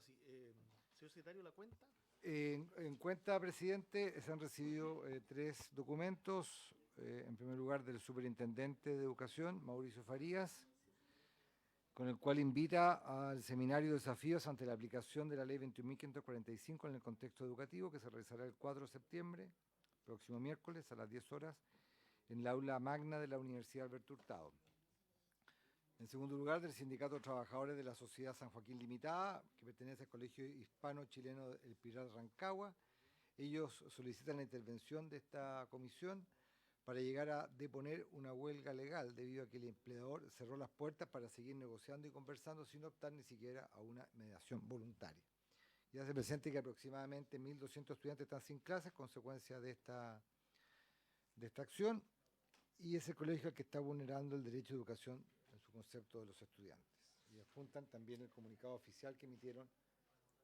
sí. Señor secretario, ¿la cuenta? En cuenta, presidente, se han recibido 3 documentos. En primer lugar, del superintendente de Educación, Mauricio Farías, con el cual invita al seminario Desafíos ante la aplicación de la Ley 21.545 en el contexto educativo, que se realizará el 4 de septiembre, próximo miércoles, a las 10 horas, en el aula magna de la Universidad Alberto Hurtado. En segundo lugar, del Sindicato de Trabajadores de la Sociedad San Joaquín Limitada, que pertenece al Colegio Hispano-Chileno El Pilar Rancagua. Ellos solicitan la intervención de esta comisión para llegar a deponer una huelga legal, debido a que el empleador cerró las puertas para seguir negociando y conversando sin optar ni siquiera a una mediación voluntaria. Ya se presenta que aproximadamente 1.200 estudiantes están sin clases, consecuencia de esta acción, y es el colegio el que está vulnerando el derecho de educación en su concepto de los estudiantes. Y apuntan también el comunicado oficial que emitieron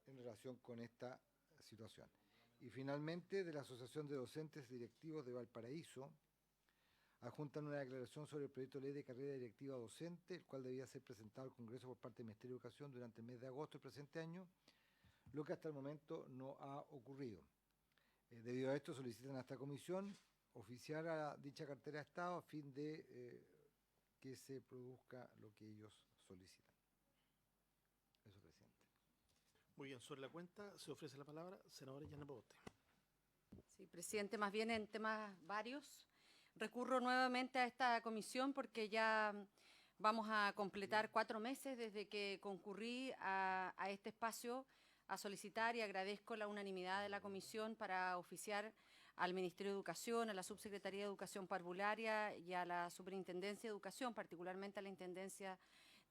en relación con esta situación. Y finalmente, de la Asociación de Docentes Directivos de Valparaíso, adjuntan una declaración sobre el proyecto de ley de carrera directiva docente, el cual debía ser presentado al Congreso por parte del Ministerio de Educación durante el mes de agosto del presente año, lo que hasta el momento no ha ocurrido. Debido a esto, solicitan a esta comisión oficiar a dicha cartera de Estado a fin de que se produzca lo que ellos solicitan. Eso, presidente. Muy bien, sobre la cuenta se ofrece la palabra. Senadora Yana Proboste. Sí, presidente, más bien en temas varios. Recurro nuevamente a esta comisión porque ya vamos a completar 4 meses desde que concurrí a este espacio a solicitar, y agradezco la unanimidad de la comisión para oficiar al Ministerio de Educación, a la Subsecretaría de Educación Parvularia y a la Superintendencia de Educación, particularmente a la Intendencia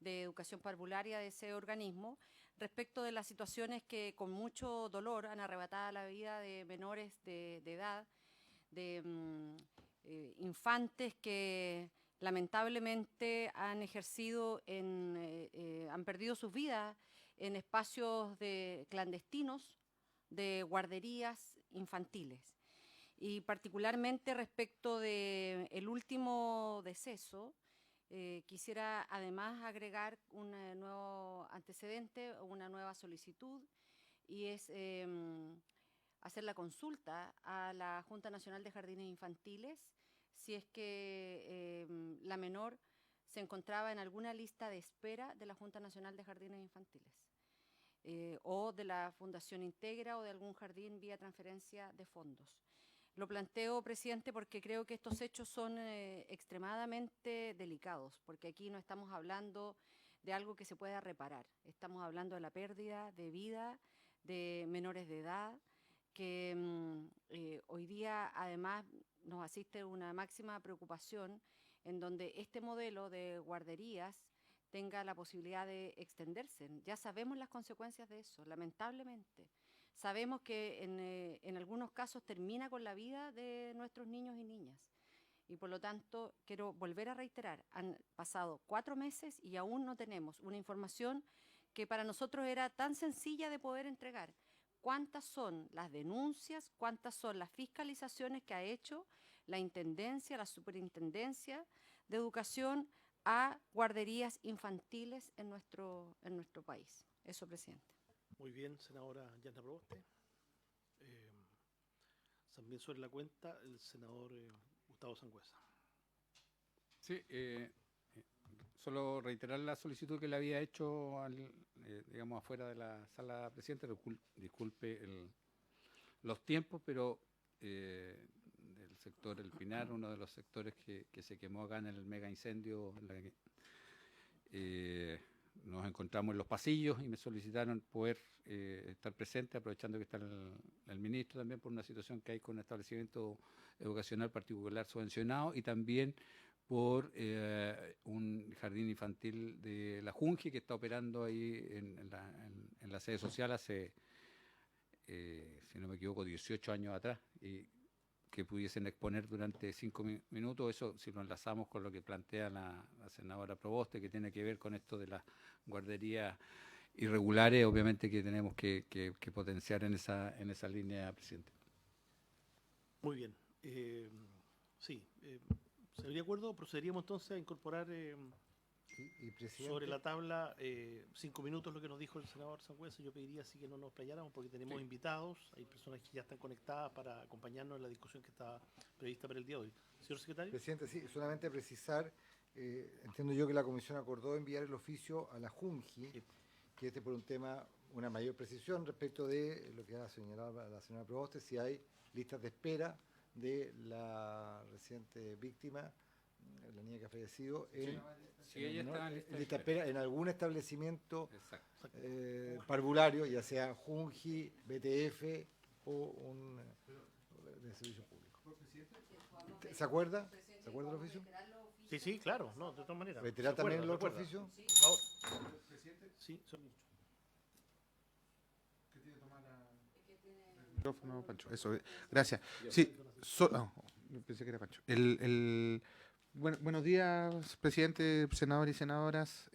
de Educación Parvularia de ese organismo, respecto de las situaciones que con mucho dolor han arrebatado la vida de menores de edad, de infantes que lamentablemente han ejercido, han perdido sus vidas en espacios clandestinos de guarderías infantiles. Y particularmente respecto del último deceso, quisiera además agregar un nuevo antecedente o una nueva solicitud, y es hacer la consulta a la Junta Nacional de Jardines Infantiles si es que la menor se encontraba en alguna lista de espera de la Junta Nacional de Jardines Infantiles o de la Fundación Integra o de algún jardín vía transferencia de fondos. Lo planteo, presidente, porque creo que estos hechos son extremadamente delicados, porque aquí no estamos hablando de algo que se pueda reparar, estamos hablando de la pérdida de vida de menores de edad, que hoy día además nos asiste una máxima preocupación en donde este modelo de guarderías tenga la posibilidad de extenderse. Ya sabemos las consecuencias de eso, lamentablemente. Sabemos que en algunos casos termina con la vida de nuestros niños y niñas. Y por lo tanto, quiero volver a reiterar, han pasado 4 meses y aún no tenemos una información que para nosotros era tan sencilla de poder entregar. ¿Cuántas son las denuncias? ¿Cuántas son las fiscalizaciones que ha hecho la Intendencia, la Superintendencia de Educación a guarderías infantiles en nuestro país? Eso, presidente. Muy bien, senadora Yana Proboste. También sobre la cuenta, el senador Gustavo Sangüesa. Sí, solo reiterar la solicitud que le había hecho digamos, afuera de la sala, presidente. Disculpe los tiempos, pero del sector El Pinar, uno de los sectores que se quemó acá en el mega incendio, nos encontramos en los pasillos y me solicitaron poder estar presente, aprovechando que está el ministro también por una situación que hay con un establecimiento educacional particular subvencionado, y también por un jardín infantil de la Junji que está operando ahí en la sede social hace, si no me equivoco, 18 años atrás, y que pudiesen exponer durante 5 minutos. Eso, si lo enlazamos con lo que plantea la senadora Proboste, que tiene que ver con esto de las guarderías irregulares, obviamente que tenemos que potenciar en esa línea, presidente. Muy bien. Sí, ¿se habría acuerdo? Procederíamos entonces a incorporar Y presidente, Sobre la tabla, 5 minutos lo que nos dijo el senador Sangüesa. Yo pediría así que no nos playáramos porque tenemos invitados, hay personas que ya están conectadas para acompañarnos en la discusión que está prevista para el día de hoy. Señor secretario. presidente, sí, solamente precisar, entiendo yo que la comisión acordó enviar el oficio a la JUNGI, Sí. que por un tema, una mayor precisión respecto de lo que ha señalado la señora Proboste, si hay listas de espera de la reciente víctima, la niña que ha fallecido, Sí, ella está en lista de lista de espera en algún establecimiento Exacto. parvulario, ya sea JUNGI, BTF o un de servicio público. ¿Se acuerda? ¿Se acuerda del oficio? Sí, sí, claro, no, de todas maneras. ¿Reiterar ¿Se también el acuerda? otro ¿Se acuerda? oficio? Por favor. Sí, señor ministro. Micrófono, Pancho. Eso, gracias. Sí, pensé que era Pancho. Buenos días, presidente, senadores y senadoras.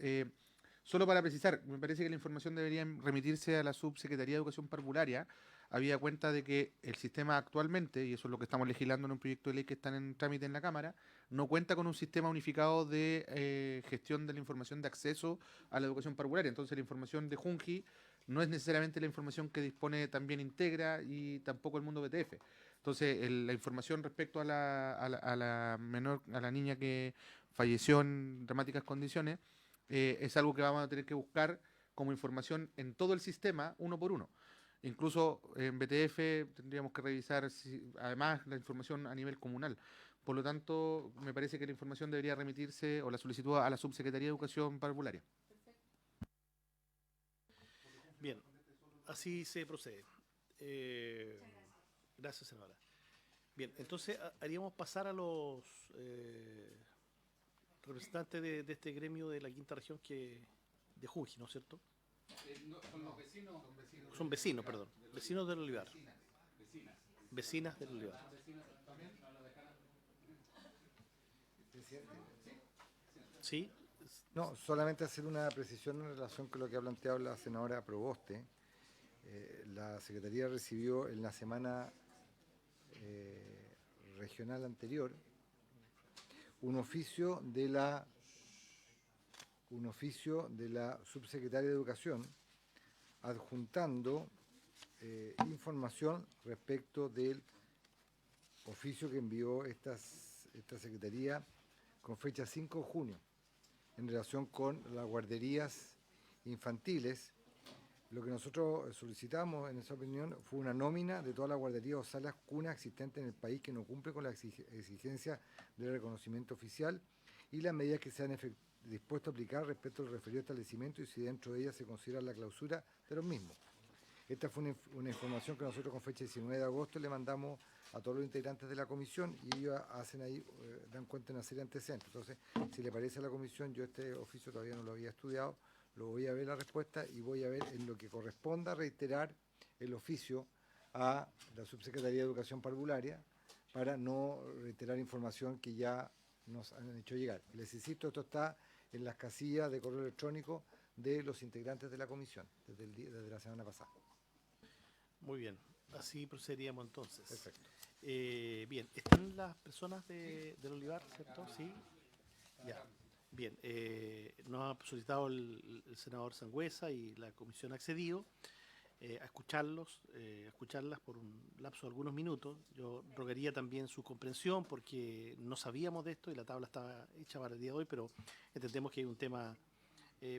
Solo para precisar, me parece que la información debería remitirse a la Subsecretaría de Educación Parvularia, habida cuenta de que el sistema actualmente, y eso es lo que estamos legislando en un proyecto de ley que está en trámite en la Cámara, no cuenta con un sistema unificado de gestión de la información de acceso a la educación parvularia. Entonces la información de JUNGI no es necesariamente la información que dispone también Integra y tampoco el mundo BTF. Entonces la información respecto a la menor, a la niña que falleció en dramáticas condiciones, es algo que vamos a tener que buscar como información en todo el sistema, uno por uno. Incluso en BTF tendríamos que revisar además la información a nivel comunal. Por lo tanto, me parece que la información debería remitirse o la solicitud a la Subsecretaría de Educación Parvularia. Bien, así se procede. Gracias, senadora. Bien, entonces haríamos pasar a los representantes de este gremio de la quinta región de Junji, ¿no es cierto? Son los vecinos. Son vecinos, perdón. Vecinos del Olivar. Vecinas del Olivar. Sí, No, solamente hacer una precisión en relación con lo que ha planteado la senadora Proboste. La Secretaría recibió en la semana regional anterior un oficio de la Subsecretaria de Educación adjuntando información respecto del oficio que envió esta Secretaría con fecha 5 de junio en relación con las guarderías infantiles. Lo que nosotros solicitamos en esa opinión fue una nómina de todas las guarderías o salas cunas existentes en el país que no cumple con la exigencia del reconocimiento oficial y las medidas que se han dispuesto a aplicar respecto al referido establecimiento y si dentro de ellas se considera la clausura de los mismos. Esta fue una información que nosotros con fecha 19 de agosto le mandamos a todos los integrantes de la comisión y ellos hacen ahí, dan cuenta de una serie de antecedentes. Entonces, si le parece a la comisión, yo este oficio todavía no lo había estudiado, lo voy a ver la respuesta y voy a ver en lo que corresponda reiterar el oficio a la Subsecretaría de Educación Parvularia para no reiterar información que ya nos han hecho llegar. Les insisto, esto está en las casillas de correo electrónico de los integrantes de la comisión desde la semana pasada. muy bien. Así procederíamos entonces. Perfecto. Bien, ¿están las personas del Olivar, cierto? Sí. Ya. Bien, nos ha solicitado el senador Sangüesa y la comisión ha accedido a escucharlas por un lapso de algunos minutos. Yo rogaría también su comprensión porque no sabíamos de esto y la tabla estaba hecha para el día de hoy, pero entendemos que hay un tema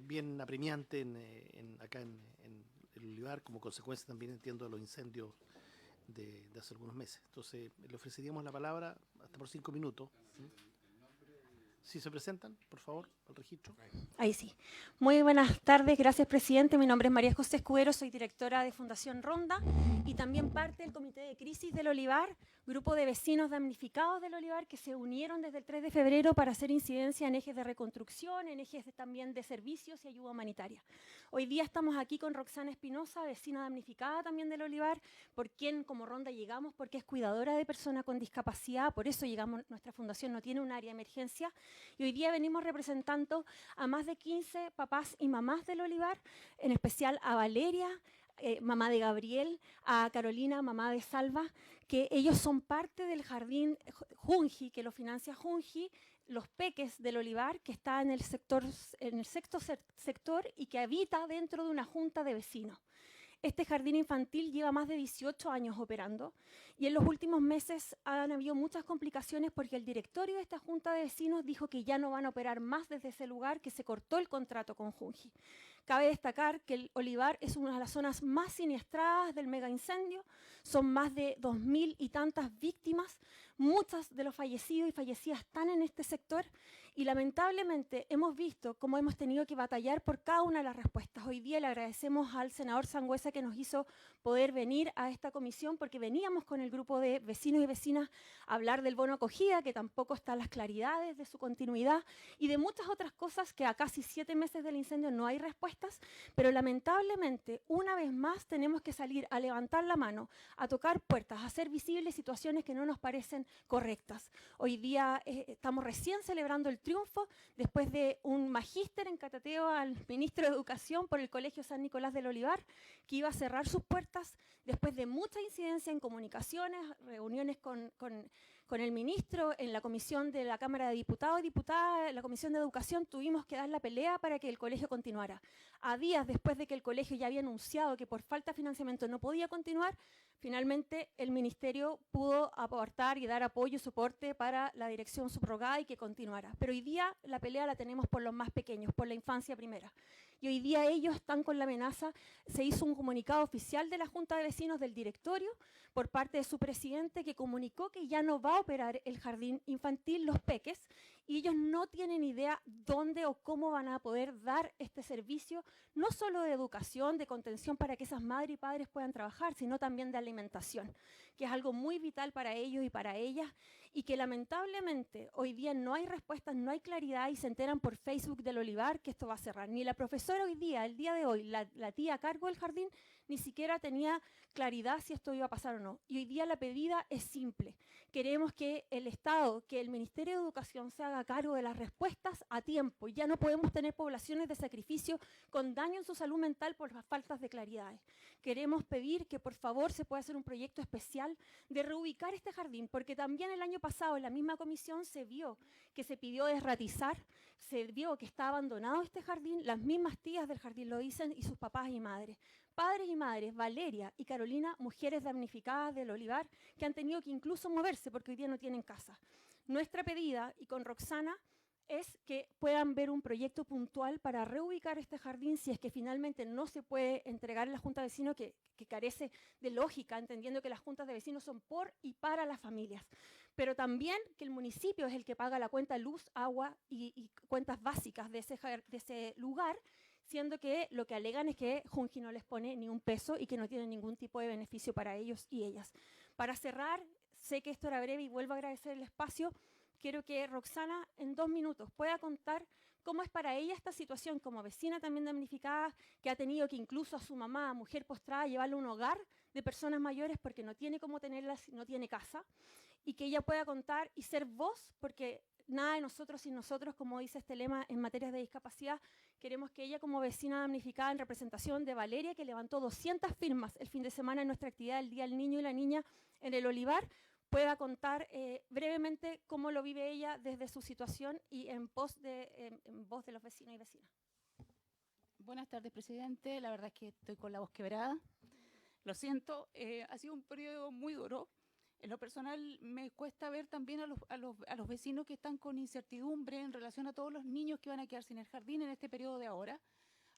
bien apremiante acá en el Olivar, como consecuencia también entiendo de los incendios de hace algunos meses. Entonces, le ofreceríamos la palabra hasta por 5 minutos. Si se presentan, por favor, al registro. Ahí sí. Muy buenas tardes, gracias presidente. Mi nombre es María José Escudero, soy directora de Fundación Ronda y también parte del Comité de Crisis del Olivar, grupo de vecinos damnificados del Olivar que se unieron desde el 3 de febrero para hacer incidencia en ejes de reconstrucción, en ejes también de servicios y ayuda humanitaria. Hoy día estamos aquí con Roxana Espinosa, vecina damnificada también del Olivar, por quien como Ronda llegamos porque es cuidadora de personas con discapacidad, por eso llegamos, nuestra fundación no tiene un área de emergencia. Y hoy día venimos representando a más de 15 papás y mamás del Olivar, en especial a Valeria, mamá de Gabriel, a Carolina, mamá de Salva, que ellos son parte del jardín Junji, que lo financia Junji, los peques del olivar, que está en el sexto sector y que habita dentro de una junta de vecinos. Este jardín infantil lleva más de 18 años operando y en los últimos meses han habido muchas complicaciones porque el directorio de esta junta de vecinos dijo que ya no van a operar más desde ese lugar, que se cortó el contrato con Junji. Cabe destacar que el olivar es una de las zonas más siniestradas del mega incendio, son más de 2.000 y tantas víctimas, muchas de los fallecidos y fallecidas están en este sector y lamentablemente hemos visto cómo hemos tenido que batallar por cada una de las respuestas. Hoy día le agradecemos al senador Sangüesa que nos hizo poder venir a esta comisión porque veníamos con el grupo de vecinos y vecinas a hablar del bono acogida, que tampoco están las claridades de su continuidad y de muchas otras cosas que a casi 7 meses del incendio no hay respuestas, pero lamentablemente una vez más tenemos que salir a levantar la mano, a tocar puertas, a hacer visibles situaciones que no nos parecen correctas. Hoy día estamos recién celebrando el triunfo después de un magíster en catateo al ministro de Educación por el Colegio San Nicolás del Olivar, que iba a cerrar sus puertas después de mucha incidencia en comunicaciones, reuniones con el ministro, en la comisión de la Cámara de Diputados y Diputadas, en la comisión de Educación, tuvimos que dar la pelea para que el colegio continuara. A días después de que el colegio ya había anunciado que por falta de financiamiento no podía continuar, finalmente el ministerio pudo aportar y dar apoyo y soporte para la dirección subrogada y que continuara. Pero hoy día la pelea la tenemos por los más pequeños, por la infancia primera. Y hoy día ellos están con la amenaza, se hizo un comunicado oficial de la Junta de Vecinos del directorio por parte de su presidente que comunicó que ya no va a operar el jardín infantil Los Peques y ellos no tienen idea dónde o cómo van a poder dar este servicio, no solo de educación, de contención para que esas madres y padres puedan trabajar, sino también de alimentación, que es algo muy vital para ellos y para ellas y que lamentablemente hoy día no hay respuestas, no hay claridad y se enteran por Facebook del Olivar que esto va a cerrar. Ni la profesora hoy día, el día de hoy, la tía a cargo del jardín, ni siquiera tenía claridad si esto iba a pasar o no. Y hoy día la pedida es simple. Queremos que el Estado, que el Ministerio de Educación se haga cargo de las respuestas a tiempo. Ya no podemos tener poblaciones de sacrificio con daño en su salud mental por las faltas de claridades. Queremos pedir que por favor se pueda hacer un proyecto especial de reubicar este jardín, porque también el año pasado en la misma comisión se vio que se pidió desratizar, se vio que está abandonado este jardín, las mismas tías del jardín lo dicen y sus papás y madres. Padres y madres, Valeria y Carolina, mujeres damnificadas del Olivar, que han tenido que incluso moverse porque hoy día no tienen casa. Nuestra pedida, y con Roxana, es que puedan ver un proyecto puntual para reubicar este jardín si es que finalmente no se puede entregar a la Junta de Vecinos, que carece de lógica, entendiendo que las juntas de vecinos son por y para las familias. Pero también que el municipio es el que paga la cuenta luz, agua y cuentas básicas de ese lugar, siendo que lo que alegan es que Junji no les pone ni un peso y que no tiene ningún tipo de beneficio para ellos y ellas. Para cerrar, sé que esto era breve y vuelvo a agradecer el espacio. Quiero que Roxana en 2 minutos pueda contar cómo es para ella esta situación como vecina también damnificada, que ha tenido que incluso a su mamá, mujer postrada, llevarla a un hogar de personas mayores porque no tiene cómo tenerlas, no tiene casa, y que ella pueda contar y ser voz, porque nada de nosotros sin nosotros, como dice este lema en materias de discapacidad. Queremos que ella como vecina damnificada en representación de Valeria, que levantó 200 firmas el fin de semana en nuestra actividad del Día del Niño y la Niña en el Olivar, pueda contar brevemente cómo lo vive ella desde su situación y en voz de los vecinos y vecinas. Buenas tardes, presidente. La verdad es que estoy con la voz quebrada. Lo siento, ha sido un periodo muy duro. En lo personal me cuesta ver también a los vecinos que están con incertidumbre en relación a todos los niños que van a quedar sin el jardín en este periodo de ahora,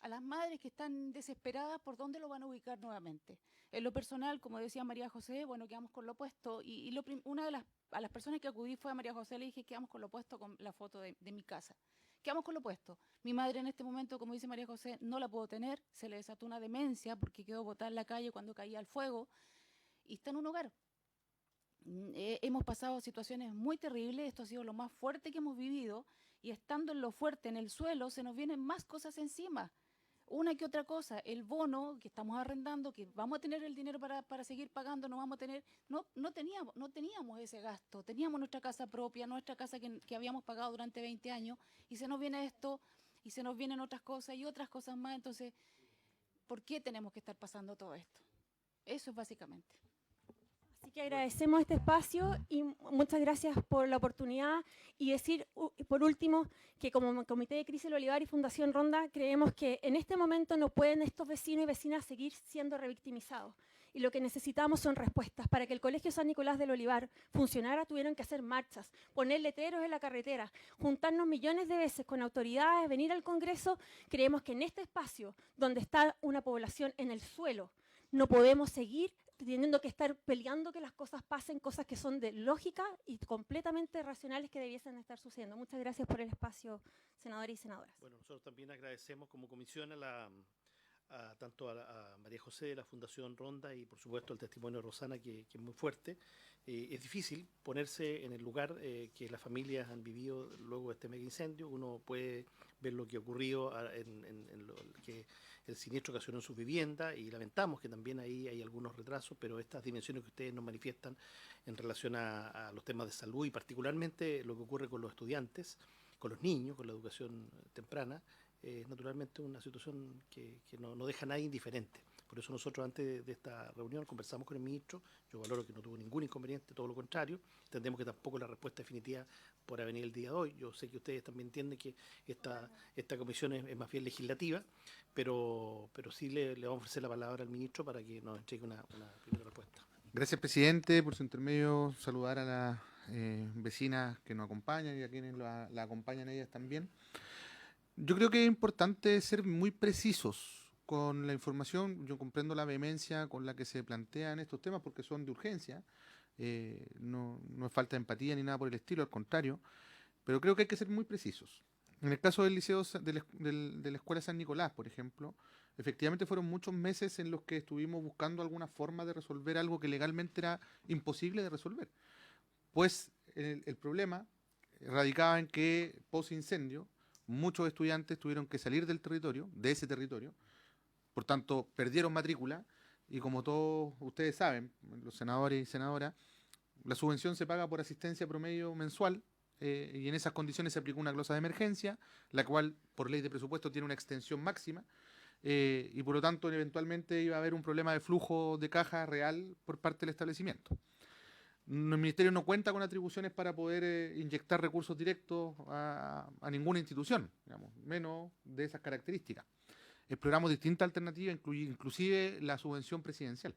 a las madres que están desesperadas por dónde lo van a ubicar nuevamente. En lo personal, como decía María José, bueno, quedamos con lo opuesto y una de las personas que acudí fue a María José, le dije quedamos con lo opuesto con la foto de mi casa. Quedamos con lo opuesto. Mi madre en este momento, como dice María José, no la puedo tener, se le desató una demencia porque quedó botada en la calle cuando caía el fuego y está en un hogar. Hemos pasado situaciones muy terribles, esto ha sido lo más fuerte que hemos vivido y estando en lo fuerte, en el suelo, se nos vienen más cosas encima. Una que otra cosa, el bono que estamos arrendando, que vamos a tener el dinero para seguir pagando, no vamos a tener, no teníamos ese gasto, teníamos nuestra casa propia, nuestra casa que habíamos pagado durante 20 años y se nos viene esto y se nos vienen otras cosas y otras cosas más, entonces, ¿por qué tenemos que estar pasando todo esto? Eso es básicamente. Así que agradecemos este espacio y muchas gracias por la oportunidad. Y decir, por último, que como Comité de Crisis del Olivar y Fundación Ronda creemos que en este momento no pueden estos vecinos y vecinas seguir siendo revictimizados. Y lo que necesitamos son respuestas. Para que el Colegio San Nicolás del Olivar funcionara, tuvieron que hacer marchas, poner letreros en la carretera, juntarnos millones de veces con autoridades, venir al Congreso. Creemos que en este espacio, donde está una población en el suelo, no podemos seguir teniendo que estar peleando que las cosas pasen, cosas que son de lógica y completamente racionales que debiesen estar sucediendo. Muchas gracias por el espacio, senadores y senadoras. Bueno, nosotros también agradecemos como comisión tanto a María José de la Fundación Ronda y por supuesto el testimonio de Rosana que es muy fuerte. Es difícil ponerse en el lugar que las familias han vivido luego de este mega incendio. Uno puede ver lo que ha ocurrido que el siniestro ocasionó en sus viviendas y lamentamos que también ahí hay algunos retrasos, pero estas dimensiones que ustedes nos manifiestan en relación a los temas de salud y particularmente lo que ocurre con los estudiantes, con los niños, con la educación temprana, es naturalmente una situación que no deja a nadie indiferente. Por eso nosotros antes de esta reunión conversamos con el ministro, yo valoro que no tuvo ningún inconveniente, todo lo contrario, entendemos que tampoco la respuesta definitiva podrá venir el día de hoy. Yo sé que ustedes también entienden que esta comisión es más bien legislativa, pero sí le vamos a ofrecer la palabra al ministro para que nos entregue una primera respuesta. Gracias, presidente. Por su intermedio, saludar a las vecinas que nos acompañan y a quienes la acompañan ellas también. Yo creo que es importante ser muy precisos con la información. Yo comprendo la vehemencia con la que se plantean estos temas porque son de urgencia. No es falta de empatía ni nada por el estilo, al contrario. Pero creo que hay que ser muy precisos. En el caso del liceo de la Escuela San Nicolás, por ejemplo, efectivamente fueron muchos meses en los que estuvimos buscando alguna forma de resolver algo que legalmente era imposible de resolver. Pues el problema radicaba en que post-incendio muchos estudiantes tuvieron que salir del territorio, de ese territorio, por tanto perdieron matrícula y como todos ustedes saben, los senadores y senadoras, la subvención se paga por asistencia promedio mensual y en esas condiciones se aplicó una glosa de emergencia, la cual por ley de presupuesto tiene una extensión máxima y por lo tanto eventualmente iba a haber un problema de flujo de caja real por parte del establecimiento. El Ministerio no cuenta con atribuciones para poder inyectar recursos directos a ninguna institución, digamos, menos de esas características. Exploramos distintas alternativas, inclusive la subvención presidencial.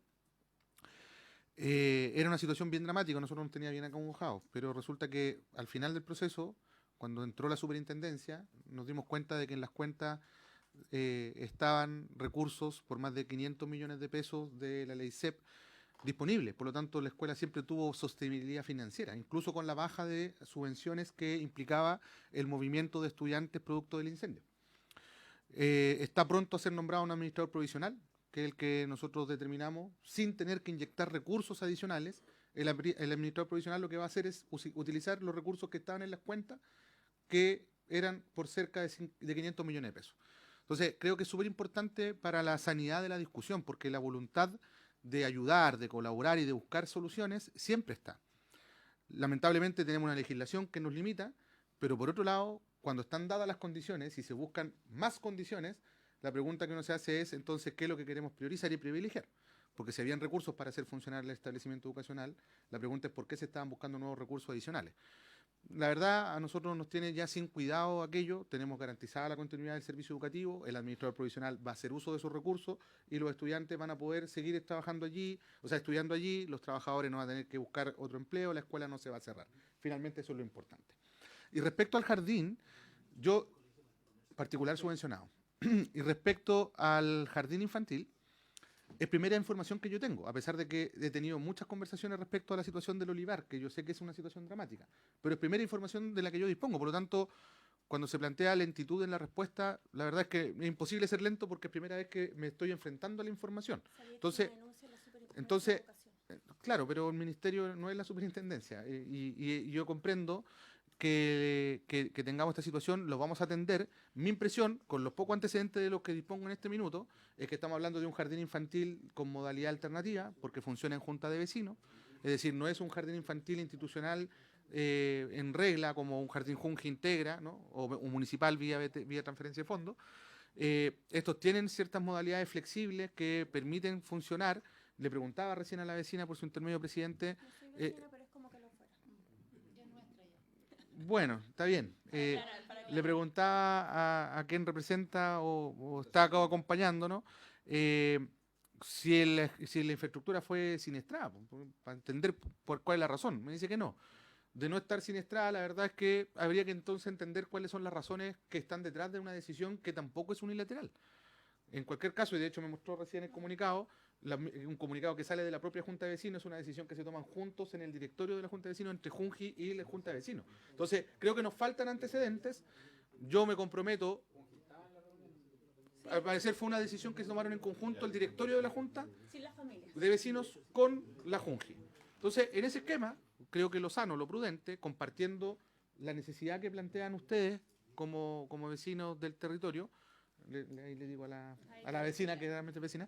Era una situación bien dramática, nosotros nos tenía bien acongojados, pero resulta que al final del proceso, cuando entró la superintendencia, nos dimos cuenta de que en las cuentas estaban recursos por más de 500 millones de pesos de la ley CEP disponibles. Por lo tanto, la escuela siempre tuvo sostenibilidad financiera, incluso con la baja de subvenciones que implicaba el movimiento de estudiantes producto del incendio. Está pronto a ser nombrado un administrador provisional, que es el que nosotros determinamos, sin tener que inyectar recursos adicionales. El administrador provisional lo que va a hacer es utilizar los recursos que estaban en las cuentas, que eran por cerca de 500 millones de pesos. Entonces, creo que es súper importante para la sanidad de la discusión, porque la voluntad de ayudar, de colaborar y de buscar soluciones siempre está. Lamentablemente tenemos una legislación que nos limita, pero por otro lado, cuando están dadas las condiciones y se buscan más condiciones, la pregunta que uno se hace es, entonces, ¿qué es lo que queremos priorizar y privilegiar? Porque si habían recursos para hacer funcionar el establecimiento educacional, la pregunta es por qué se estaban buscando nuevos recursos adicionales. La verdad, a nosotros nos tiene ya sin cuidado aquello, tenemos garantizada la continuidad del servicio educativo, el administrador provisional va a hacer uso de esos recursos y los estudiantes van a poder seguir trabajando allí, o sea, estudiando allí, los trabajadores no van a tener que buscar otro empleo, la escuela no se va a cerrar. Finalmente eso es lo importante. Y respecto al jardín, yo, particular subvencionado, y respecto al jardín infantil, es primera información que yo tengo, a pesar de que he tenido muchas conversaciones respecto a la situación del olivar, que yo sé que es una situación dramática, pero es primera información de la que yo dispongo. Por lo tanto, cuando se plantea lentitud en la respuesta, la verdad es que es imposible ser lento porque es primera vez que me estoy enfrentando a la información. Entonces, claro, pero el ministerio no es la superintendencia y yo comprendo que tengamos esta situación, lo vamos a atender. Mi impresión, con los pocos antecedentes de los que dispongo en este minuto, es que estamos hablando de un jardín infantil con modalidad alternativa, porque funciona en junta de vecinos, es decir, no es un jardín infantil institucional en regla, como un jardín Junge integra, ¿no? o un municipal vía transferencia de fondos. Estos tienen ciertas modalidades flexibles que permiten funcionar, Le preguntaba recién a la vecina por su intermedio, presidente. No soy vecina, pero es como que lo fuera. Bueno, está bien. Le preguntaba a quién representa o está acá acompañándonos si la infraestructura fue siniestrada, para entender por cuál es la razón. Me dice que no. De no estar siniestrada, la verdad es que habría que entonces entender cuáles son las razones que están detrás de una decisión que tampoco es unilateral. En cualquier caso, y de hecho me mostró recién el comunicado, un comunicado que sale de la propia Junta de Vecinos, es una decisión que se toman juntos en el directorio de la Junta de Vecinos entre Junji y la Junta de Vecinos. Entonces, creo que nos faltan antecedentes. Yo me comprometo, al parecer fue una decisión que se tomaron en conjunto el directorio de la Junta Sin las familias. de Vecinos con la Junji. Entonces, en ese esquema, creo que lo sano, lo prudente, compartiendo la necesidad que plantean ustedes como vecinos del territorio, ahí le digo a la vecina, que realmente es vecina,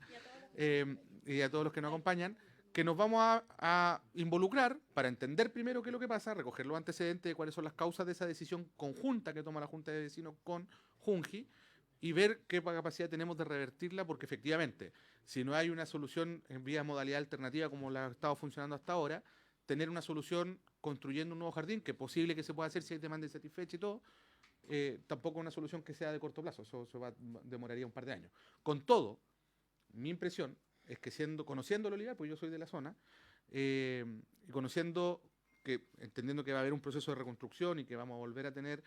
y a todos los que nos acompañan, que nos vamos a involucrar para entender primero qué es lo que pasa, recoger los antecedentes de cuáles son las causas de esa decisión conjunta que toma la Junta de Vecinos con Junji y ver qué capacidad tenemos de revertirla, porque efectivamente, si no hay una solución en vía modalidad alternativa como la ha estado funcionando hasta ahora, tener una solución construyendo un nuevo jardín, que es posible que se pueda hacer si hay demanda insatisfecha y todo, tampoco una solución que sea de corto plazo, eso demoraría un par de años. Con todo, mi impresión es que conociendo el Olivar, pues yo soy de la zona, y entendiendo que va a haber un proceso de reconstrucción y que vamos a volver a tener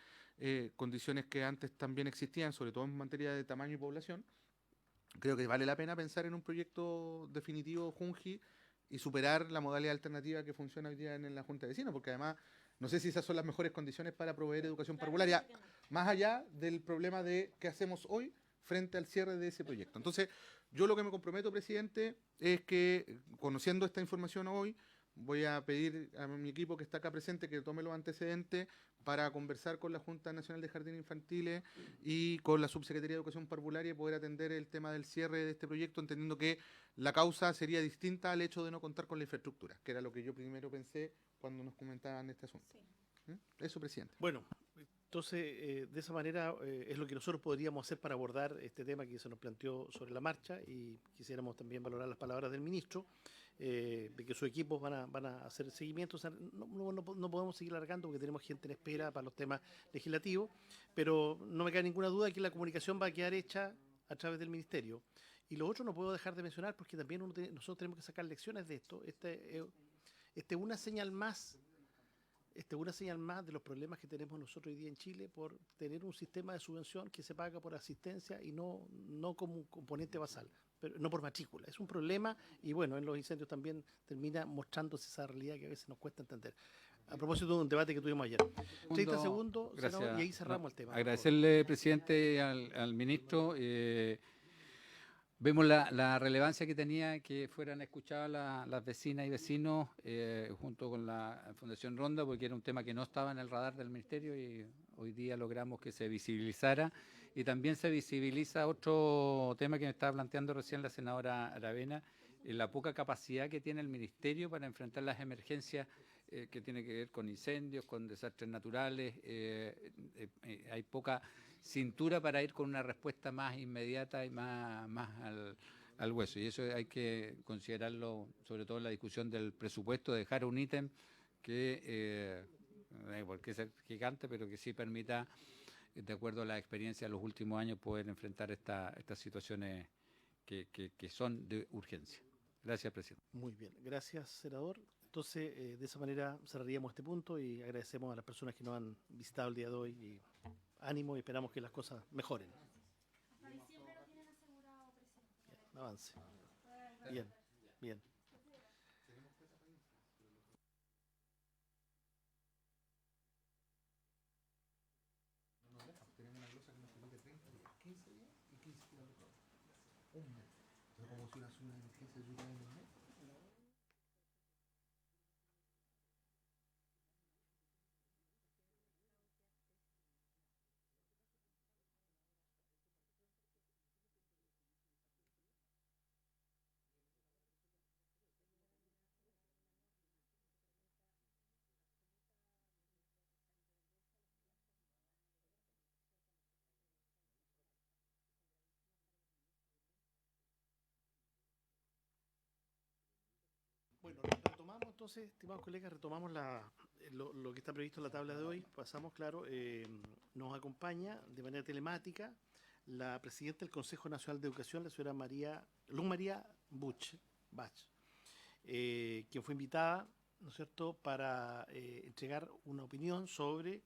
condiciones que antes también existían, sobre todo en materia de tamaño y población, creo que vale la pena pensar en un proyecto definitivo Junji y superar la modalidad alternativa que funciona hoy día en la Junta de Vecinos, porque además no sé si esas son las mejores condiciones para proveer educación parvularia, más allá del problema de qué hacemos hoy frente al cierre de ese proyecto. Entonces, yo lo que me comprometo, presidente, es que, conociendo esta información hoy, voy a pedir a mi equipo que está acá presente que tome los antecedentes para conversar con la Junta Nacional de Jardines Infantiles y con la Subsecretaría de Educación Parvularia y poder atender el tema del cierre de este proyecto, entendiendo que la causa sería distinta al hecho de no contar con la infraestructura, que era lo que yo primero pensé cuando nos comentaban este asunto. Eso, presidente. Bueno, entonces, de esa manera es lo que nosotros podríamos hacer para abordar este tema que se nos planteó sobre la marcha, y quisiéramos también valorar las palabras del ministro, de que sus equipos van a hacer seguimiento. O sea, no podemos seguir alargando porque tenemos gente en espera para los temas legislativos, pero no me cabe ninguna duda que la comunicación va a quedar hecha a través del ministerio. Y lo otro no puedo dejar de mencionar porque también nosotros tenemos que sacar lecciones de esto. Este una señal más de los problemas que tenemos nosotros hoy día en Chile por tener un sistema de subvención que se paga por asistencia y no como un componente basal, pero no por matrícula. Es un problema y bueno, en los incendios también termina mostrándose esa realidad que a veces nos cuesta entender. A propósito de un debate que tuvimos ayer. 30 segundos, gracias, senador, y ahí cerramos el tema. Agradecerle, presidente, al ministro. Vemos la relevancia que tenía que fueran escuchadas las vecinas y vecinos junto con la Fundación Ronda, porque era un tema que no estaba en el radar del ministerio y hoy día logramos que se visibilizara. Y también se visibiliza otro tema que me estaba planteando recién la senadora Aravena, la poca capacidad que tiene el ministerio para enfrentar las emergencias que tiene que ver con incendios, con desastres naturales. Hay poca cintura para ir con una respuesta más inmediata y más al hueso. Y eso hay que considerarlo, sobre todo en la discusión del presupuesto, dejar un ítem que, no hay por qué ser gigante, pero que sí permita, de acuerdo a la experiencia de los últimos años, poder enfrentar estas situaciones que son de urgencia. Gracias, presidente. Muy bien, gracias, senador. Entonces, de esa manera cerraríamos este punto y agradecemos a las personas que nos han visitado el día de hoy. Y ánimo y esperamos que las cosas mejoren. Hasta diciembre lo tienen asegurado, presidente. Bien, avance. Bien, bien. Tenemos una glosa que nos permite 30 días, 15 días y 15 días de prórroga. Un mes. Entonces, como si una emergencia de lluvia en un mes. entonces, estimados colegas, retomamos lo que está previsto en la tabla de hoy. Pasamos, claro, nos acompaña de manera telemática la presidenta del Consejo Nacional de Educación, la señora Luz María Bach, quien fue invitada, ¿no es cierto?, para entregar una opinión sobre,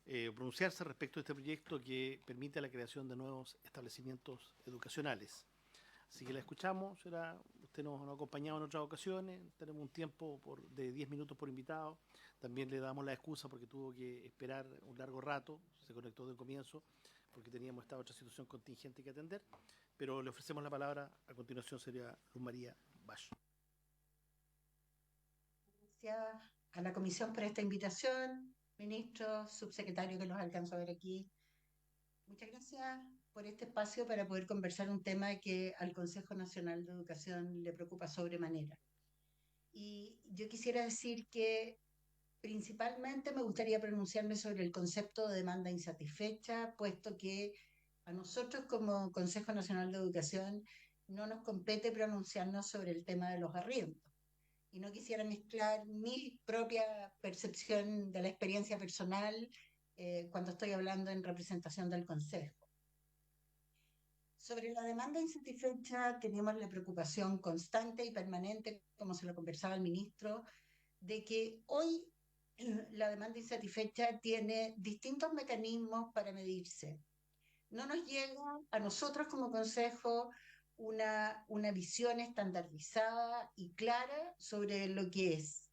pronunciarse respecto a este proyecto que permite la creación de nuevos establecimientos educacionales. Así que la escuchamos, señora. Usted nos ha acompañado en otras ocasiones, tenemos un tiempo de 10 minutos por invitado. También le damos la excusa porque tuvo que esperar un largo rato, se conectó del comienzo, porque teníamos esta otra situación contingente que atender. Pero le ofrecemos la palabra, a continuación sería Luz María Bach. Gracias a la comisión por esta invitación, ministro, subsecretario que los alcanzó a ver aquí. Muchas gracias por este espacio para poder conversar un tema que al Consejo Nacional de Educación le preocupa sobremanera. Y yo quisiera decir que principalmente me gustaría pronunciarme sobre el concepto de demanda insatisfecha, puesto que a nosotros como Consejo Nacional de Educación no nos compete pronunciarnos sobre el tema de los arriendos. Y no quisiera mezclar mi propia percepción de la experiencia personal cuando estoy hablando en representación del Consejo. Sobre la demanda insatisfecha tenemos la preocupación constante y permanente, como se lo conversaba el ministro, de que hoy la demanda insatisfecha tiene distintos mecanismos para medirse. No nos llega a nosotros como Consejo una visión estandarizada y clara sobre lo que es.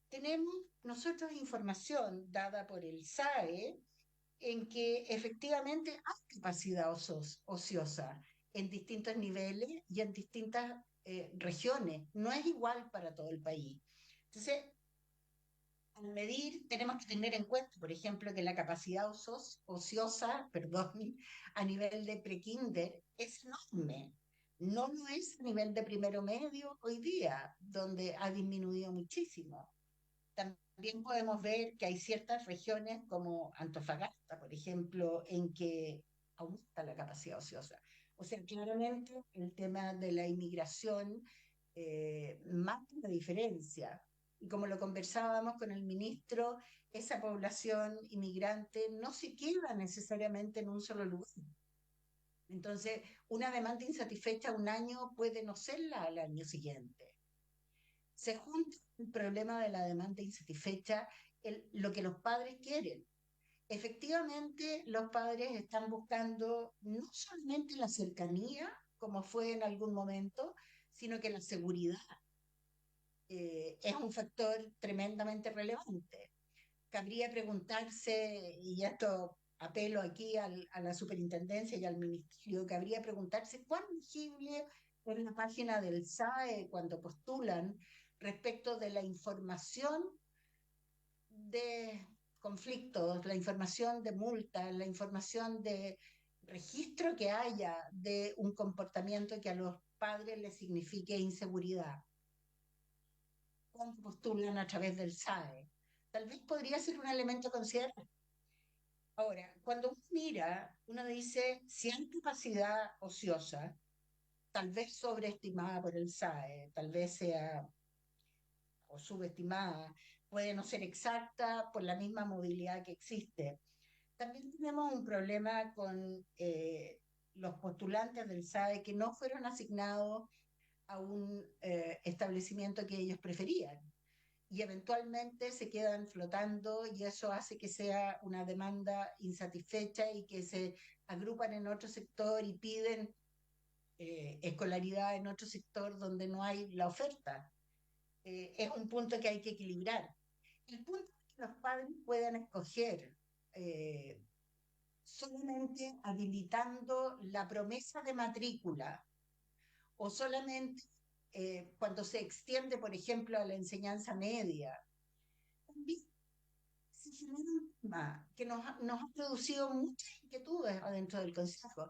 Tenemos nosotros información dada por el SAE en que efectivamente hay capacidad ociosa en distintos niveles y en distintas regiones. No es igual para todo el país. Entonces, al medir, tenemos que tener en cuenta, por ejemplo, que la capacidad ociosa, a nivel de prekinder es enorme. No lo es a nivel de primero medio hoy día, donde ha disminuido muchísimo. También podemos ver que hay ciertas regiones como Antofagasta, por ejemplo, en que aumenta la capacidad ociosa. O sea, claramente el tema de la inmigración marca la diferencia. Y como lo conversábamos con el ministro, esa población inmigrante no se queda necesariamente en un solo lugar. Entonces, una demanda insatisfecha un año puede no serla al año siguiente. Se junta el problema de la demanda insatisfecha, lo que los padres quieren. Efectivamente, los padres están buscando no solamente la cercanía, como fue en algún momento, sino que la seguridad es un factor tremendamente relevante. Cabría preguntarse, y esto apelo aquí a la superintendencia y al ministerio, cabría preguntarse cuán legible es la página del SAE cuando postulan respecto de la información de conflictos, la información de multas, la información de registro que haya de un comportamiento que a los padres les signifique inseguridad. Cuando postulan a través del SAE. Tal vez podría ser un elemento a considerar. Ahora, cuando uno mira, uno dice, si hay capacidad ociosa, tal vez sobreestimada por el SAE, tal vez sea o subestimada, puede no ser exacta por la misma movilidad que existe. También tenemos un problema con los postulantes del SAE que no fueron asignados a un establecimiento que ellos preferían y eventualmente se quedan flotando y eso hace que sea una demanda insatisfecha y que se agrupan en otro sector y piden escolaridad en otro sector donde no hay la oferta. Es un punto que hay que equilibrar. El punto es que los padres puedan escoger solamente habilitando la promesa de matrícula o solamente cuando se extiende, por ejemplo, a la enseñanza media. También se genera un tema que nos ha producido muchas inquietudes adentro del Consejo.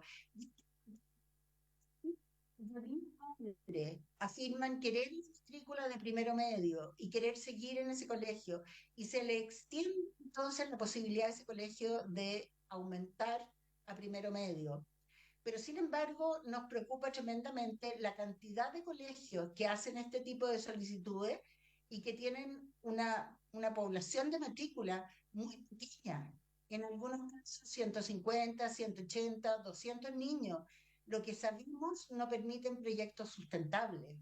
Afirman querer matrícula de primero medio y querer seguir en ese colegio y se le extiende entonces la posibilidad de ese colegio de aumentar a primero medio. Pero sin embargo nos preocupa tremendamente la cantidad de colegios que hacen este tipo de solicitudes y que tienen una población de matrícula muy pequeña. En algunos casos 150, 180, 200 niños. Lo que sabemos no permiten proyectos sustentables.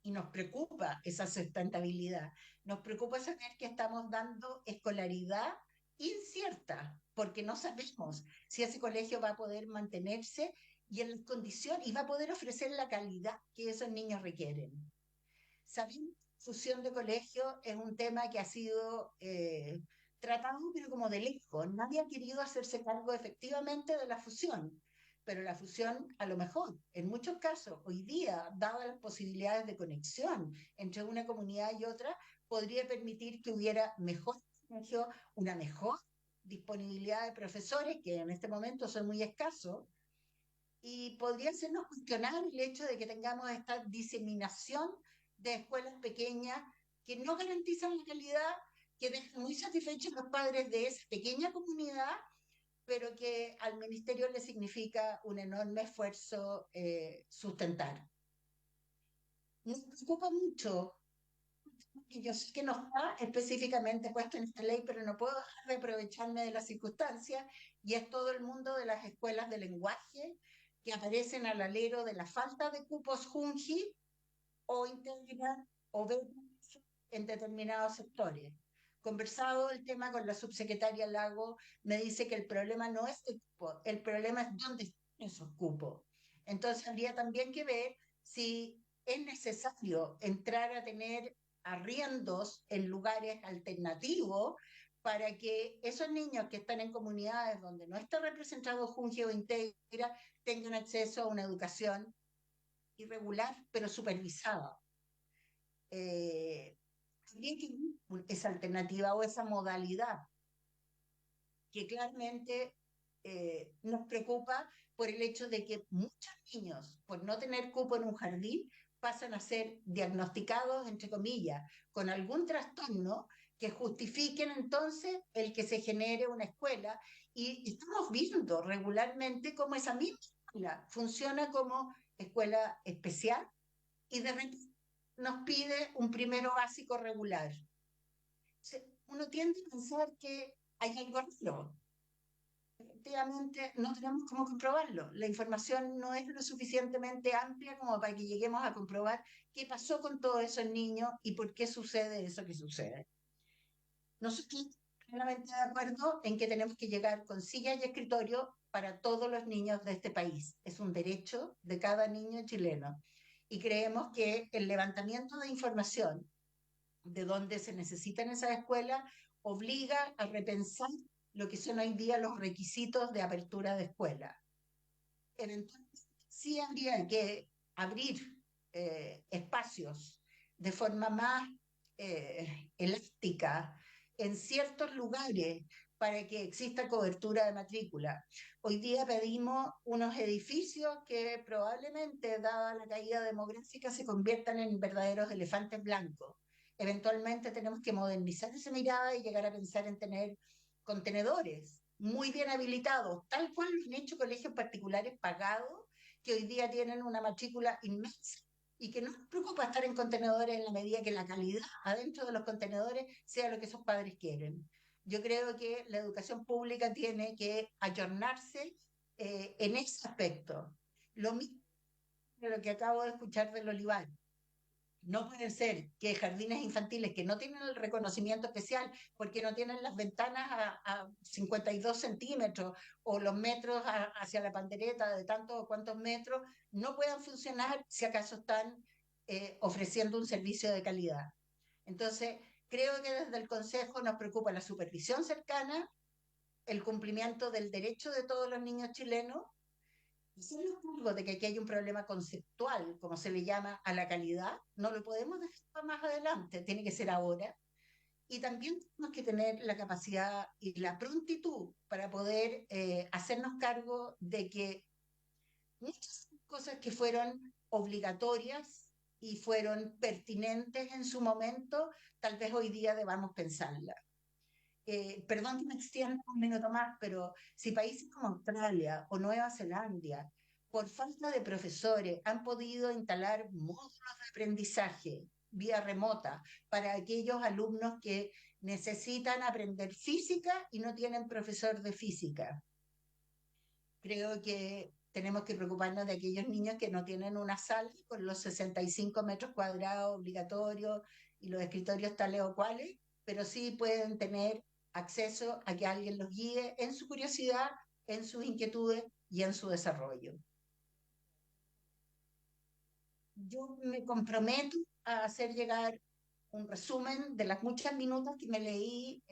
Y nos preocupa esa sustentabilidad. Nos preocupa saber que estamos dando escolaridad incierta, porque no sabemos si ese colegio va a poder mantenerse y en las condiciones y va a poder ofrecer la calidad que esos niños requieren. Sabemos que la fusión de colegios es un tema que ha sido tratado, pero como de lejos. Nadie ha querido hacerse cargo efectivamente de la fusión, pero la fusión, a lo mejor, en muchos casos, hoy día, dadas las posibilidades de conexión entre una comunidad y otra, podría permitir que hubiera mejor colegio, una mejor disponibilidad de profesores, que en este momento son muy escasos, y podría hacernos cuestionar el hecho de que tengamos esta diseminación de escuelas pequeñas que no garantizan la calidad, que dejan muy satisfechos a los padres de esa pequeña comunidad, pero que al ministerio le significa un enorme esfuerzo sustentar. Nos preocupa mucho, y yo sé que no está específicamente puesto en esta ley, pero no puedo dejar de aprovecharme de las circunstancias, y es todo el mundo de las escuelas de lenguaje que aparecen al alero de la falta de cupos Junji o integran o ven en determinados sectores. Conversado el tema con la subsecretaria Lago, me dice que el problema no es el cupo, el problema es dónde están esos cupos. Entonces habría también que ver si es necesario entrar a tener arriendos en lugares alternativos para que esos niños que están en comunidades donde no está representado Junji o Integra tengan acceso a una educación irregular pero supervisada. También que esa alternativa o esa modalidad que claramente nos preocupa por el hecho de que muchos niños, por no tener cupo en un jardín, pasan a ser diagnosticados, entre comillas, con algún trastorno que justifiquen entonces el que se genere una escuela. Y estamos viendo regularmente cómo esa misma escuela funciona como escuela especial y de repente nos pide un primero básico regular. Uno tiende a pensar que hay algo raro. Efectivamente, no tenemos cómo comprobarlo. La información no es lo suficientemente amplia como para que lleguemos a comprobar qué pasó con todos esos niños y por qué sucede eso que sucede. Nosotros estamos plenamente de acuerdo en que tenemos que llegar con sillas y escritorio para todos los niños de este país. Es un derecho de cada niño chileno. Y creemos que el levantamiento de información de dónde se necesitan esas escuelas obliga a repensar lo que son hoy día los requisitos de apertura de escuelas. Eventualmente sí habría que abrir espacios de forma más elástica en ciertos lugares para que exista cobertura de matrícula. Hoy día pedimos unos edificios que probablemente, dada la caída demográfica, se conviertan en verdaderos elefantes blancos. Eventualmente tenemos que modernizar esa mirada y llegar a pensar en tener contenedores muy bien habilitados, tal cual lo han hecho colegios particulares pagados, que hoy día tienen una matrícula inmensa y que no nos preocupa estar en contenedores en la medida que la calidad adentro de los contenedores sea lo que esos padres quieren. Yo creo que la educación pública tiene que ayornarse en ese aspecto. Lo mismo de lo que acabo de escuchar del Olivar. No puede ser que jardines infantiles que no tienen el reconocimiento especial porque no tienen las ventanas a 52 centímetros o los metros hacia la pandereta de tantos o cuantos metros no puedan funcionar si acaso están ofreciendo un servicio de calidad. Entonces, creo que desde el Consejo nos preocupa la supervisión cercana, el cumplimiento del derecho de todos los niños chilenos, hacernos cargo de que aquí hay un problema conceptual, como se le llama, a la calidad, no lo podemos dejar para más adelante, tiene que ser ahora. Y también tenemos que tener la capacidad y la prontitud para poder hacernos cargo de que muchas cosas que fueron obligatorias y fueron pertinentes en su momento, tal vez hoy día debamos pensarlas. Perdón que me extienda un minuto más, pero si países como Australia o Nueva Zelanda, por falta de profesores, han podido instalar módulos de aprendizaje vía remota para aquellos alumnos que necesitan aprender física y no tienen profesor de física. Creo que tenemos que preocuparnos de aquellos niños que no tienen una sala con los 65 metros cuadrados obligatorios y los escritorios tales o cuales, pero sí pueden tener acceso a que alguien los guíe en su curiosidad, en sus inquietudes y en su desarrollo. Yo me comprometo a hacer llegar un resumen de las muchas minutos que me leí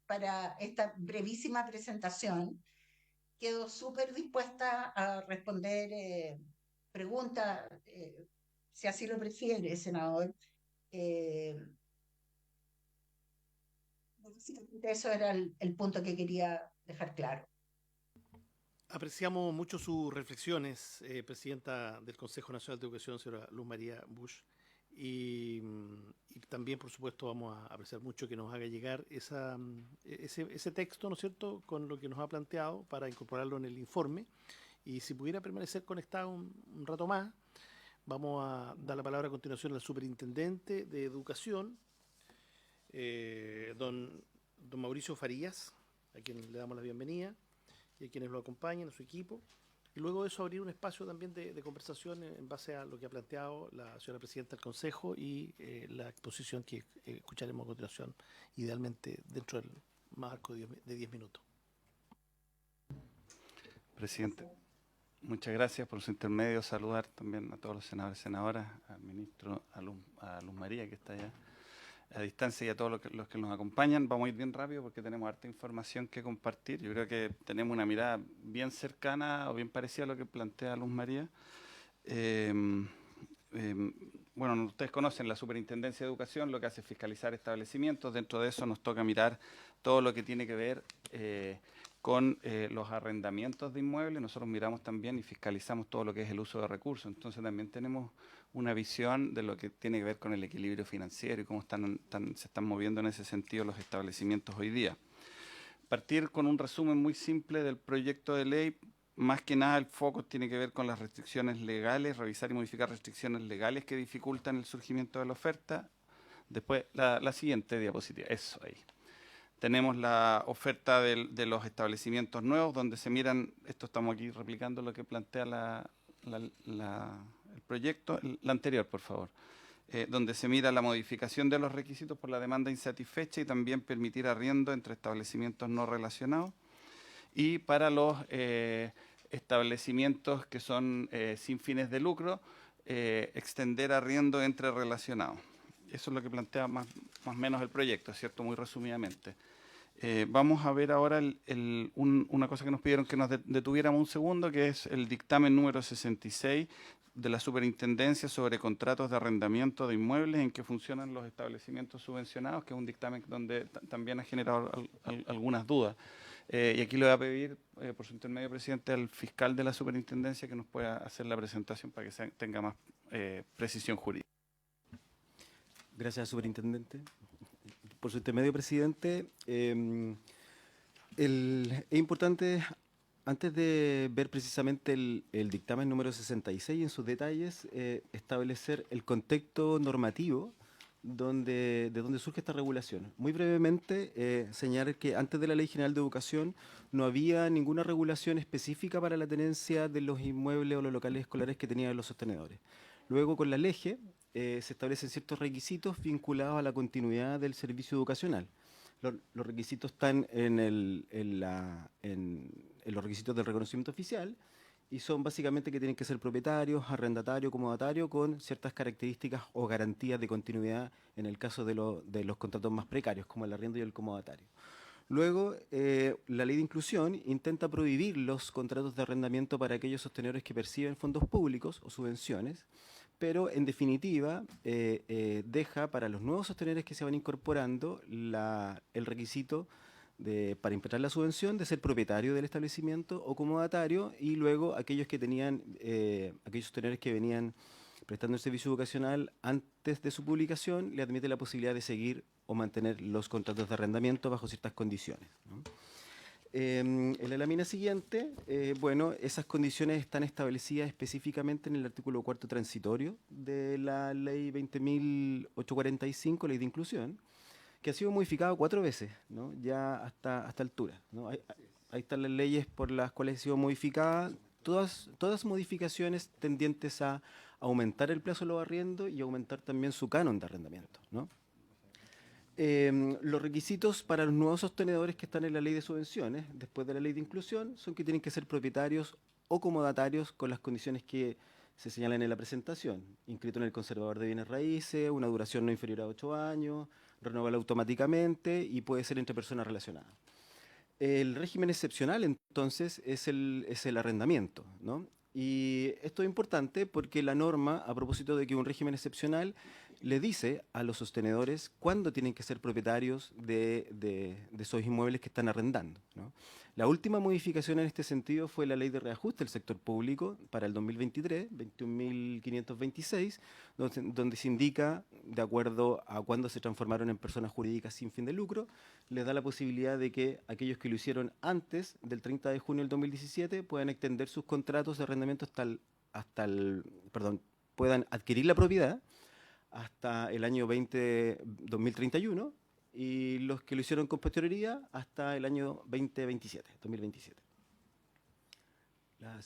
para esta brevísima presentación. Quedo súper dispuesta a responder preguntas, si así lo prefiere, senador. Básicamente eso era el punto que quería dejar claro. Apreciamos mucho sus reflexiones, presidenta del Consejo Nacional de Educación, señora Luz María Bush, y también, por supuesto, vamos a apreciar mucho que nos haga llegar ese texto, ¿no es cierto?, con lo que nos ha planteado para incorporarlo en el informe. Y si pudiera permanecer conectado un rato más, vamos a dar la palabra a continuación al superintendente de Educación, don Mauricio Farías, a quien le damos la bienvenida, y a quienes lo acompañan, a su equipo. Y luego de eso abrir un espacio también de conversación en base a lo que ha planteado la señora presidenta del Consejo y la exposición que escucharemos a continuación, idealmente dentro del marco de 10 minutos. Presidente, muchas gracias por su intermedio. Saludar también a todos los senadores y senadoras, al ministro, a Luz María, que está allá a distancia, y a todos los que nos acompañan. Vamos a ir bien rápido porque tenemos harta información que compartir. Yo creo que tenemos una mirada bien cercana o bien parecida a lo que plantea Luz María. Bueno, ustedes conocen la Superintendencia de Educación, lo que hace es fiscalizar establecimientos. Dentro de eso nos toca mirar todo lo que tiene que ver con los arrendamientos de inmuebles. Nosotros miramos también y fiscalizamos todo lo que es el uso de recursos. Entonces también tenemos una visión de lo que tiene que ver con el equilibrio financiero y cómo se están moviendo en ese sentido los establecimientos hoy día. Partir con un resumen muy simple del proyecto de ley. Más que nada el foco tiene que ver con las restricciones legales, revisar y modificar restricciones legales que dificultan el surgimiento de la oferta. Después, la siguiente diapositiva, eso ahí. Tenemos la oferta de los establecimientos nuevos, donde se miran, esto estamos aquí replicando lo que plantea el proyecto, la anterior, por favor, donde se mira la modificación de los requisitos por la demanda insatisfecha y también permitir arriendo entre establecimientos no relacionados. Y para los establecimientos que son sin fines de lucro, extender arriendo entre relacionados. Eso es lo que plantea más o menos el proyecto, ¿cierto? Muy resumidamente. Vamos a ver ahora una cosa que nos pidieron que nos detuviéramos un segundo, que es el dictamen número 66 de la Superintendencia sobre contratos de arrendamiento de inmuebles en que funcionan los establecimientos subvencionados, que es un dictamen donde también ha generado algunas dudas. Y aquí le voy a pedir, por su intermedio, presidente, al fiscal de la Superintendencia que nos pueda hacer la presentación para que tenga más precisión jurídica. Gracias, superintendente. Por su intermedio, presidente, es importante, antes de ver precisamente el dictamen número 66 en sus detalles, establecer el contexto normativo de donde surge esta regulación. Muy brevemente, señalar que antes de la Ley General de Educación no había ninguna regulación específica para la tenencia de los inmuebles o los locales escolares que tenían los sostenedores. Luego, con la LEGE, se establecen ciertos requisitos vinculados a la continuidad del servicio educacional. Los requisitos están en los requisitos del reconocimiento oficial y son básicamente que tienen que ser propietarios, arrendatarios, comodatarios, con ciertas características o garantías de continuidad en el caso de los contratos más precarios, como el arriendo y el comodatario. Luego, la ley de inclusión intenta prohibir los contratos de arrendamiento para aquellos sostenedores que perciben fondos públicos o subvenciones, pero en definitiva deja para los nuevos sostenedores que se van incorporando el requisito para implementar la subvención de ser propietario del establecimiento o comodatario, y luego aquellos sostenedores que venían prestando el servicio educacional antes de su publicación le admite la posibilidad de seguir o mantener los contratos de arrendamiento bajo ciertas condiciones, ¿no? En la lámina siguiente, bueno, esas condiciones están establecidas específicamente en el artículo 4º transitorio de la ley 20.845, ley de inclusión, que ha sido modificado 4 veces, ¿no? Ya hasta altura, ¿no? Ahí están las leyes por las cuales ha sido modificada, todas modificaciones tendientes a aumentar el plazo de los arriendos y aumentar también su canon de arrendamiento, ¿no? Los requisitos para los nuevos sostenedores que están en la ley de subvenciones, después de la ley de inclusión, son que tienen que ser propietarios o comodatarios con las condiciones que se señalan en la presentación, inscrito en el conservador de bienes raíces, una duración no inferior a 8 años, renovable automáticamente y puede ser entre personas relacionadas. El régimen excepcional, entonces, es el arrendamiento, ¿no? Y esto es importante porque la norma, a propósito de que un régimen excepcional le dice a los sostenedores cuándo tienen que ser propietarios de esos inmuebles que están arrendando, ¿no? La última modificación en este sentido fue la ley de reajuste del sector público para el 2023, 21.526, donde se indica, de acuerdo a cuándo se transformaron en personas jurídicas sin fin de lucro, les da la posibilidad de que aquellos que lo hicieron antes del 30 de junio del 2017 puedan extender sus contratos de arrendamiento puedan adquirir la propiedad hasta el año 2031, y los que lo hicieron con posterioridad hasta el año 2027. La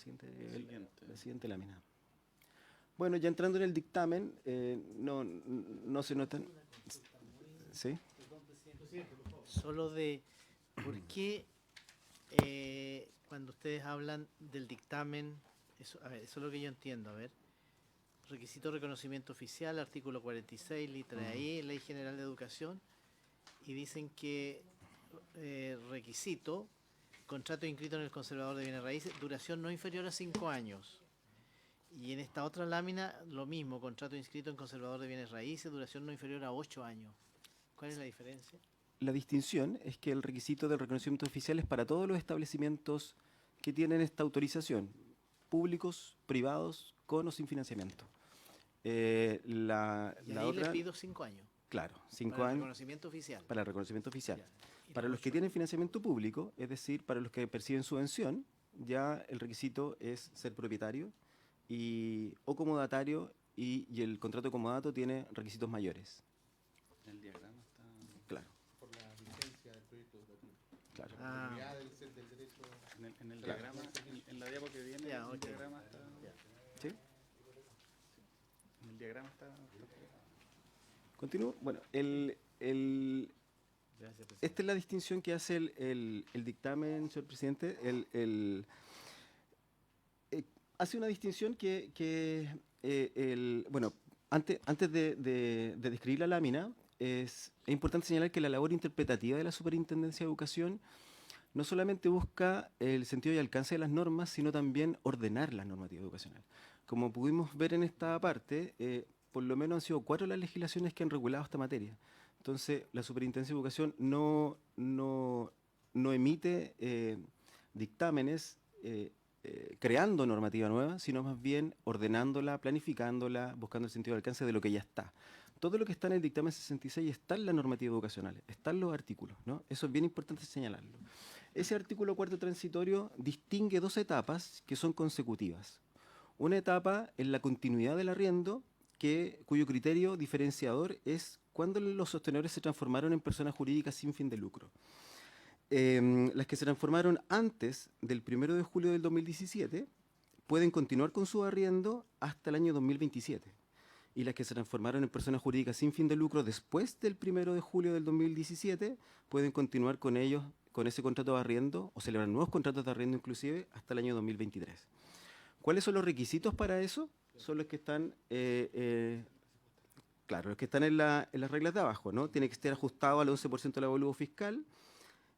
siguiente lámina. Bueno, ya entrando en el dictamen, no se notan. ¿Sí? Solo de por qué cuando ustedes hablan del dictamen, eso es lo que yo entiendo, a ver. Requisito de reconocimiento oficial, artículo 46, letra I, Ley General de Educación, y dicen que requisito, contrato inscrito en el conservador de bienes raíces, duración no inferior a 5 años. Y en esta otra lámina, lo mismo, contrato inscrito en conservador de bienes raíces, duración no inferior a 8 años. ¿Cuál es la diferencia? La distinción es que el requisito del reconocimiento oficial es para todos los establecimientos que tienen esta autorización, públicos, privados, con o sin financiamiento. La ahí otra, le pido 5 años. Claro, 5 para años. El reconocimiento oficial. Para el reconocimiento oficial. Ya. Para los que tienen financiamiento público, es decir, para los que perciben subvención, ya el requisito es ser propietario o comodatario, y el contrato de comodato tiene requisitos mayores. El diagrama está... Claro. Por la vigencia del proyecto educativo. Claro. Del derecho... En el Claro. diagrama, en la diapo que viene, Ya, el ok. diagrama está... ¿Sí? En el diagrama está... Continúo. Bueno, Gracias, presidente. esta es la distinción que hace el dictamen, señor presidente. Hace una distinción bueno, antes de describir la lámina, es importante señalar que la labor interpretativa de la Superintendencia de Educación no solamente busca el sentido y alcance de las normas, sino también ordenar la normativa educacional. Como pudimos ver en esta parte, por lo menos han sido 4 las legislaciones que han regulado esta materia. Entonces, la Superintendencia de Educación no emite dictámenes creando normativa nueva, sino más bien ordenándola, planificándola, buscando el sentido de alcance de lo que ya está. Todo lo que está en el dictamen 66 está en la normativa educacional, están los artículos, ¿no? Eso es bien importante señalarlo. Ese artículo 4º transitorio distingue 2 etapas que son consecutivas. Una etapa en la continuidad del arriendo, cuyo criterio diferenciador es cuando los sostenedores se transformaron en personas jurídicas sin fin de lucro. Las que se transformaron antes del 1 de julio del 2017 pueden continuar con su arriendo hasta el año 2027. Y las que se transformaron en personas jurídicas sin fin de lucro después del 1 de julio del 2017 pueden continuar con ellos, con ese contrato de arriendo, o celebrar nuevos contratos de arriendo inclusive hasta el año 2023. ¿Cuáles son los requisitos para eso? Son los que están, los que están en las reglas de abajo, ¿no? Tiene que estar ajustado al 11% del avalúo fiscal,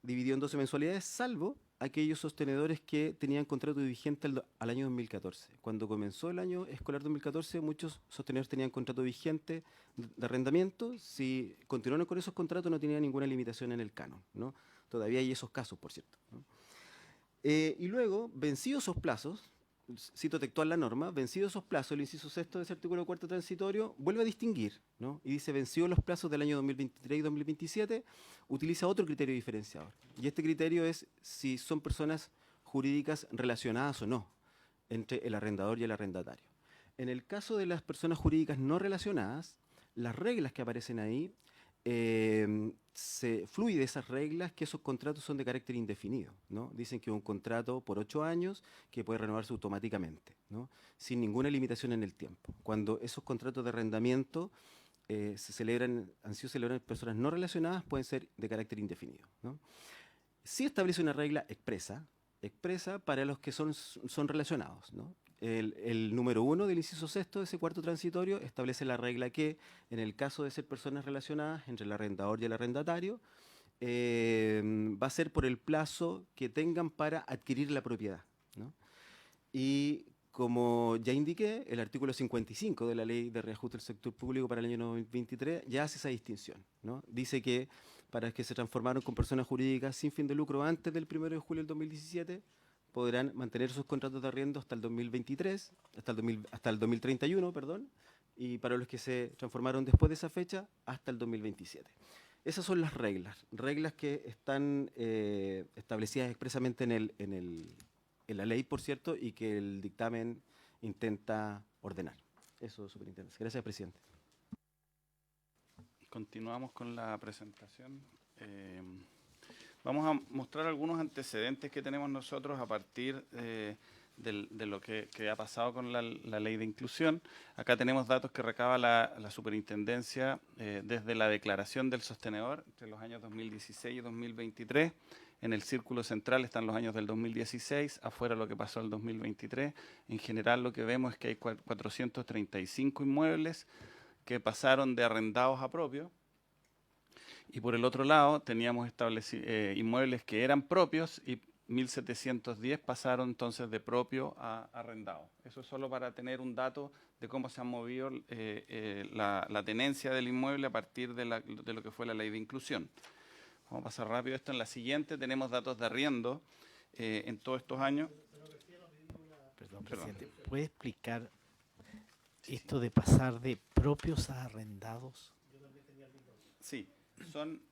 dividido en 12 mensualidades, salvo aquellos sostenedores que tenían contrato vigente al año 2014. Cuando comenzó el año escolar 2014, muchos sostenedores tenían contrato vigente de arrendamiento. Si continuaron con esos contratos, no tenían ninguna limitación en el canon, ¿no? Todavía hay esos casos, por cierto, ¿no? Y luego, vencidos esos plazos, cito textual la norma, vencidos esos plazos, el inciso sexto de ese artículo cuarto transitorio, vuelve a distinguir, ¿no? Y dice, vencidos los plazos del año 2023 y 2027, utiliza otro criterio diferenciador. Y este criterio es si son personas jurídicas relacionadas o no entre el arrendador y el arrendatario. En el caso de las personas jurídicas no relacionadas, las reglas que aparecen ahí, se fluye de esas reglas que esos contratos son de carácter indefinido, ¿no? Dicen que es un contrato por 8 años que puede renovarse automáticamente, ¿no? Sin ninguna limitación en el tiempo. Cuando esos contratos de arrendamiento han sido celebrados personas no relacionadas, pueden ser de carácter indefinido, ¿no? Sí establece una regla expresa para los que son relacionados, ¿no? El número 1 del inciso sexto de ese cuarto transitorio establece la regla que, en el caso de ser personas relacionadas entre el arrendador y el arrendatario, va a ser por el plazo que tengan para adquirir la propiedad, ¿no? Y como ya indiqué, el artículo 55 de la Ley de Reajuste del Sector Público para el año 2023 ya hace esa distinción, ¿no? Dice que para los que se transformaron con personas jurídicas sin fin de lucro antes del 1 de julio del 2017, podrán mantener sus contratos de arriendo hasta el 2023, hasta el 2031, perdón, y para los que se transformaron después de esa fecha, hasta el 2027. Esas son las reglas que están establecidas expresamente en la ley, por cierto, y que el dictamen intenta ordenar. Eso, superintendencia. Gracias, presidente. Continuamos con la presentación. Vamos a mostrar algunos antecedentes que tenemos nosotros a partir de lo que ha pasado con la ley de inclusión. Acá tenemos datos que recaba la superintendencia desde la declaración del sostenedor entre los años 2016 y 2023. En el círculo central están los años del 2016, afuera lo que pasó el 2023. En general lo que vemos es que hay 435 inmuebles que pasaron de arrendados a propios. Y por el otro lado teníamos inmuebles que eran propios y 1.710 pasaron entonces de propio a arrendado. Eso es solo para tener un dato de cómo se ha movido la tenencia del inmueble a partir de lo que fue la ley de inclusión. Vamos a pasar rápido esto. En la siguiente tenemos datos de arriendo en todos estos años. Perdón, presidente, ¿puede explicar esto de pasar de propios a arrendados? Sí, son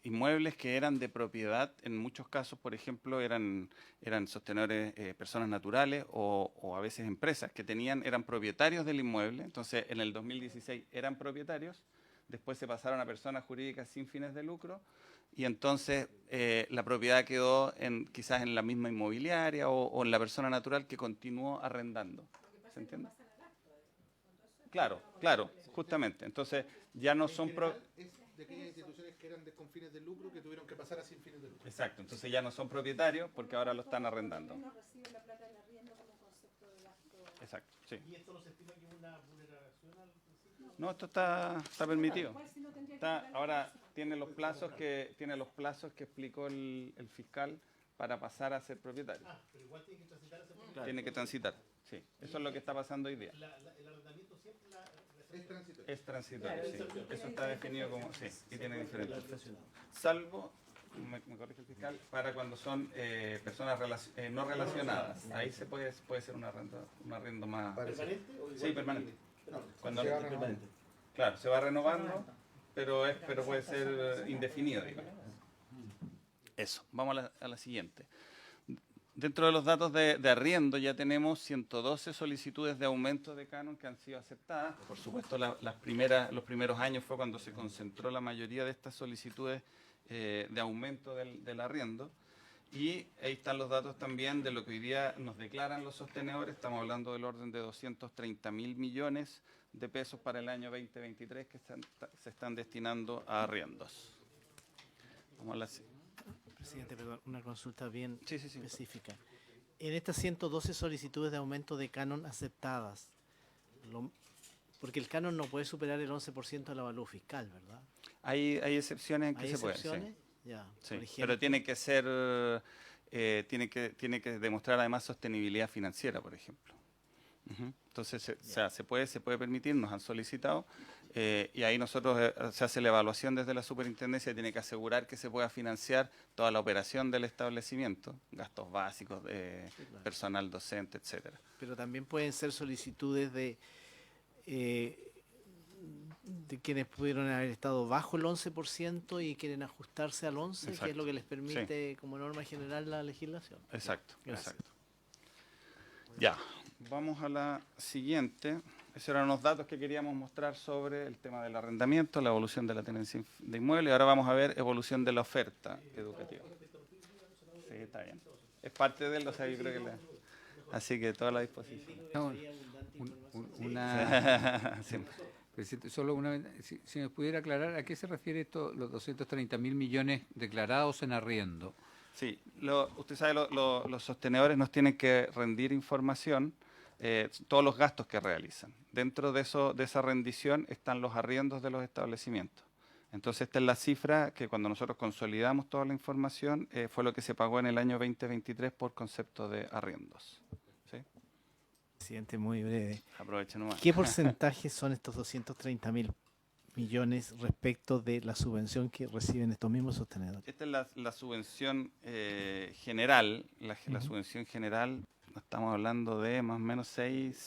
inmuebles que eran de propiedad, en muchos casos, por ejemplo, eran sostenedores, personas naturales o a veces empresas que eran propietarios del inmueble. Entonces, en el 2016 eran propietarios, después se pasaron a personas jurídicas sin fines de lucro y entonces la propiedad quedó quizás en la misma inmobiliaria o en la persona natural que continuó arrendando. ¿Se entiende? Claro, justamente. Entonces, ya no son... de aquellas instituciones que eran con fines de lucro que tuvieron que pasar a sin fines de lucro. Exacto, entonces ya no son propietarios porque ahora lo están arrendando. No recibe la plata del arriendo como concepto de gasto. Exacto, sí. ¿Y esto no se estima que es una vulneración al principio? No, esto está permitido. Ahora tiene los plazos que explicó el fiscal para pasar a ser propietario. Pero igual tiene que transitar ese proceso. Tiene que transitar, sí. Eso es lo que está pasando hoy día. El arrendamiento siempre Es transitorio. Es transitorio, sí. Eso está definido como, sí, y tiene diferentes. Salvo, me corrige el fiscal, para cuando son personas no relacionadas. Ahí se puede ser un arrendo más... ¿Permanente o igual? Sí, permanente. Cuando, Se va renovando. claro, se va renovando, pero puede ser indefinido, digamos. Eso, vamos a la siguiente. Dentro de los datos de arriendo ya tenemos 112 solicitudes de aumento de canon que han sido aceptadas. Por supuesto, los primeros años fue cuando se concentró la mayoría de estas solicitudes de aumento del arriendo. Y ahí están los datos también de lo que hoy día nos declaran los sostenedores. Estamos hablando del orden de 230.000 millones de pesos para el año 2023 que se están destinando a arriendos. Vamos a la... Presidente, perdón, una consulta bien Sí. específica. En estas 112 solicitudes de aumento de canon aceptadas, porque el canon no puede superar el 11% del avalúo fiscal, ¿verdad? Hay excepciones en que ¿Hay se puede. excepciones? Sí. Ya, Sí, por ejemplo. pero tiene que ser, tiene que demostrar además sostenibilidad financiera, por ejemplo. Entonces, o sea, se puede permitir, nos han solicitado, y ahí nosotros se hace la evaluación desde la superintendencia, tiene que asegurar que se pueda financiar toda la operación del establecimiento, gastos básicos, personal docente, etcétera. Pero también pueden ser solicitudes de quienes pudieron haber estado bajo el 11% y quieren ajustarse al 11%, que es Exacto. lo que les permite como norma general la legislación. Exacto, Gracias. exacto. Ya, vamos a la siguiente. Esos eran los datos que queríamos mostrar sobre el tema del arrendamiento, la evolución de la tenencia de inmuebles. Ahora vamos a ver evolución de la oferta educativa. Sí, está bien. Es parte de él, o sea, yo creo que así que toda la disposición. No, Sí. Presidente, solo si me pudiera aclarar, ¿a qué se refiere esto, los 230.000 millones declarados en arriendo? Sí, usted sabe, los sostenedores nos tienen que rendir información, todos los gastos que realizan. Dentro de esa rendición están los arriendos de los establecimientos. Entonces, esta es la cifra que cuando nosotros consolidamos toda la información, fue lo que se pagó en el año 2023 por concepto de arriendos. ¿Sí? Presidente, muy breve. Aprovechen nomás. ¿Qué porcentaje son estos 230.000 millones respecto de la subvención que reciben estos mismos sostenedores? Esta es la subvención general. La subvención general, estamos hablando de más o menos 6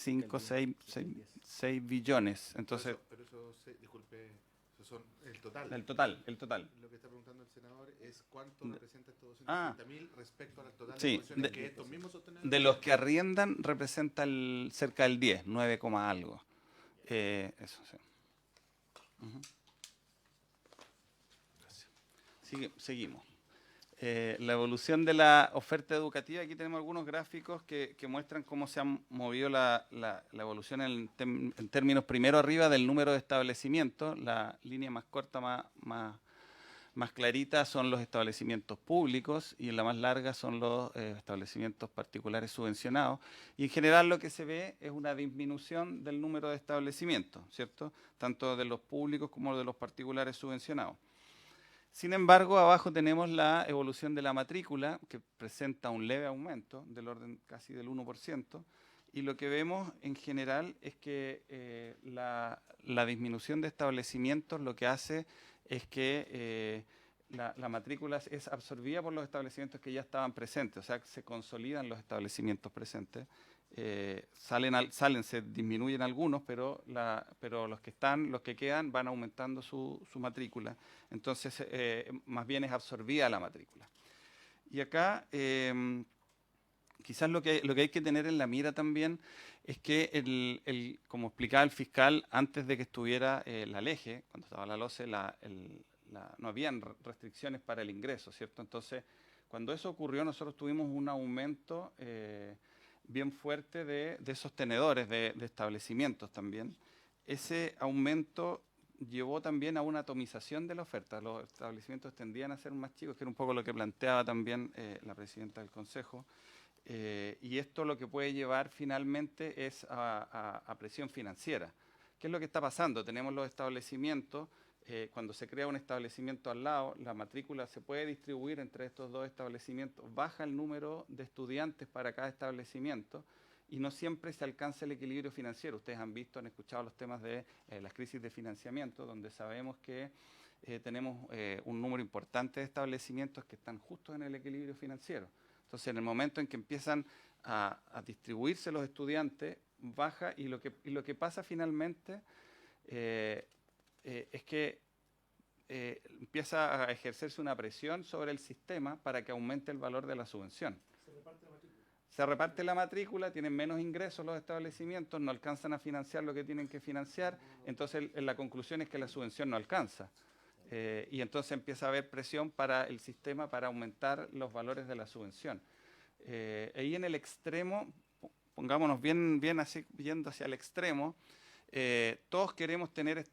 billones. Entonces, Pero eso, disculpe, eso son el total. el total. Lo que está preguntando el senador es cuánto representa estos Ah. 230.000 respecto al total de Sí, subvenciones que estos mismos sostenedores. de los que arriendan representa cerca del 10, 9, algo. Eso, sí. Gracias. Seguimos. La evolución de la oferta educativa, aquí tenemos algunos gráficos que muestran cómo se ha movido la evolución en términos primero arriba del número de establecimientos. La línea más corta, más clarita son los establecimientos públicos y en la más larga son los establecimientos particulares subvencionados. Y en general lo que se ve es una disminución del número de establecimientos, ¿cierto? Tanto de los públicos como de los particulares subvencionados. Sin embargo, abajo tenemos la evolución de la matrícula, que presenta un leve aumento del orden casi del 1%, y lo que vemos en general es que la disminución de establecimientos lo que hace es que la matrícula es absorbida por los establecimientos que ya estaban presentes, o sea, que se consolidan los establecimientos presentes. Se disminuyen algunos, pero los que quedan van aumentando su matrícula. Entonces, más bien es absorbida la matrícula. Y acá, quizás lo que hay que tener en la mira también es que, como explicaba el fiscal, antes de que estuviera la LEGE, cuando estaba la LOCE, no habían restricciones para el ingreso, ¿cierto? Entonces, cuando eso ocurrió, nosotros tuvimos un aumento bien fuerte de sostenedores, de establecimientos también. Ese aumento llevó también a una atomización de la oferta. Los establecimientos tendían a ser más chicos, que era un poco lo que planteaba también la presidenta del Consejo. Y esto lo que puede llevar finalmente es a presión financiera. ¿Qué es lo que está pasando? Tenemos los establecimientos. Cuando se crea un establecimiento al lado, la matrícula se puede distribuir entre estos dos establecimientos, baja el número de estudiantes para cada establecimiento y no siempre se alcanza el equilibrio financiero. Ustedes han escuchado los temas de las crisis de financiamiento, donde sabemos que tenemos un número importante de establecimientos que están justo en el equilibrio financiero. Entonces, en el momento en que empiezan a distribuirse los estudiantes, baja y lo que pasa finalmente es que empieza a ejercerse una presión sobre el sistema para que aumente el valor de la subvención. Se reparte la matrícula, tienen menos ingresos los establecimientos, no alcanzan a financiar lo que tienen que financiar, entonces la conclusión es que la subvención no alcanza. Y entonces empieza a haber presión para el sistema para aumentar los valores de la subvención. Ahí en el extremo, pongámonos bien así, yendo hacia el extremo, todos queremos tener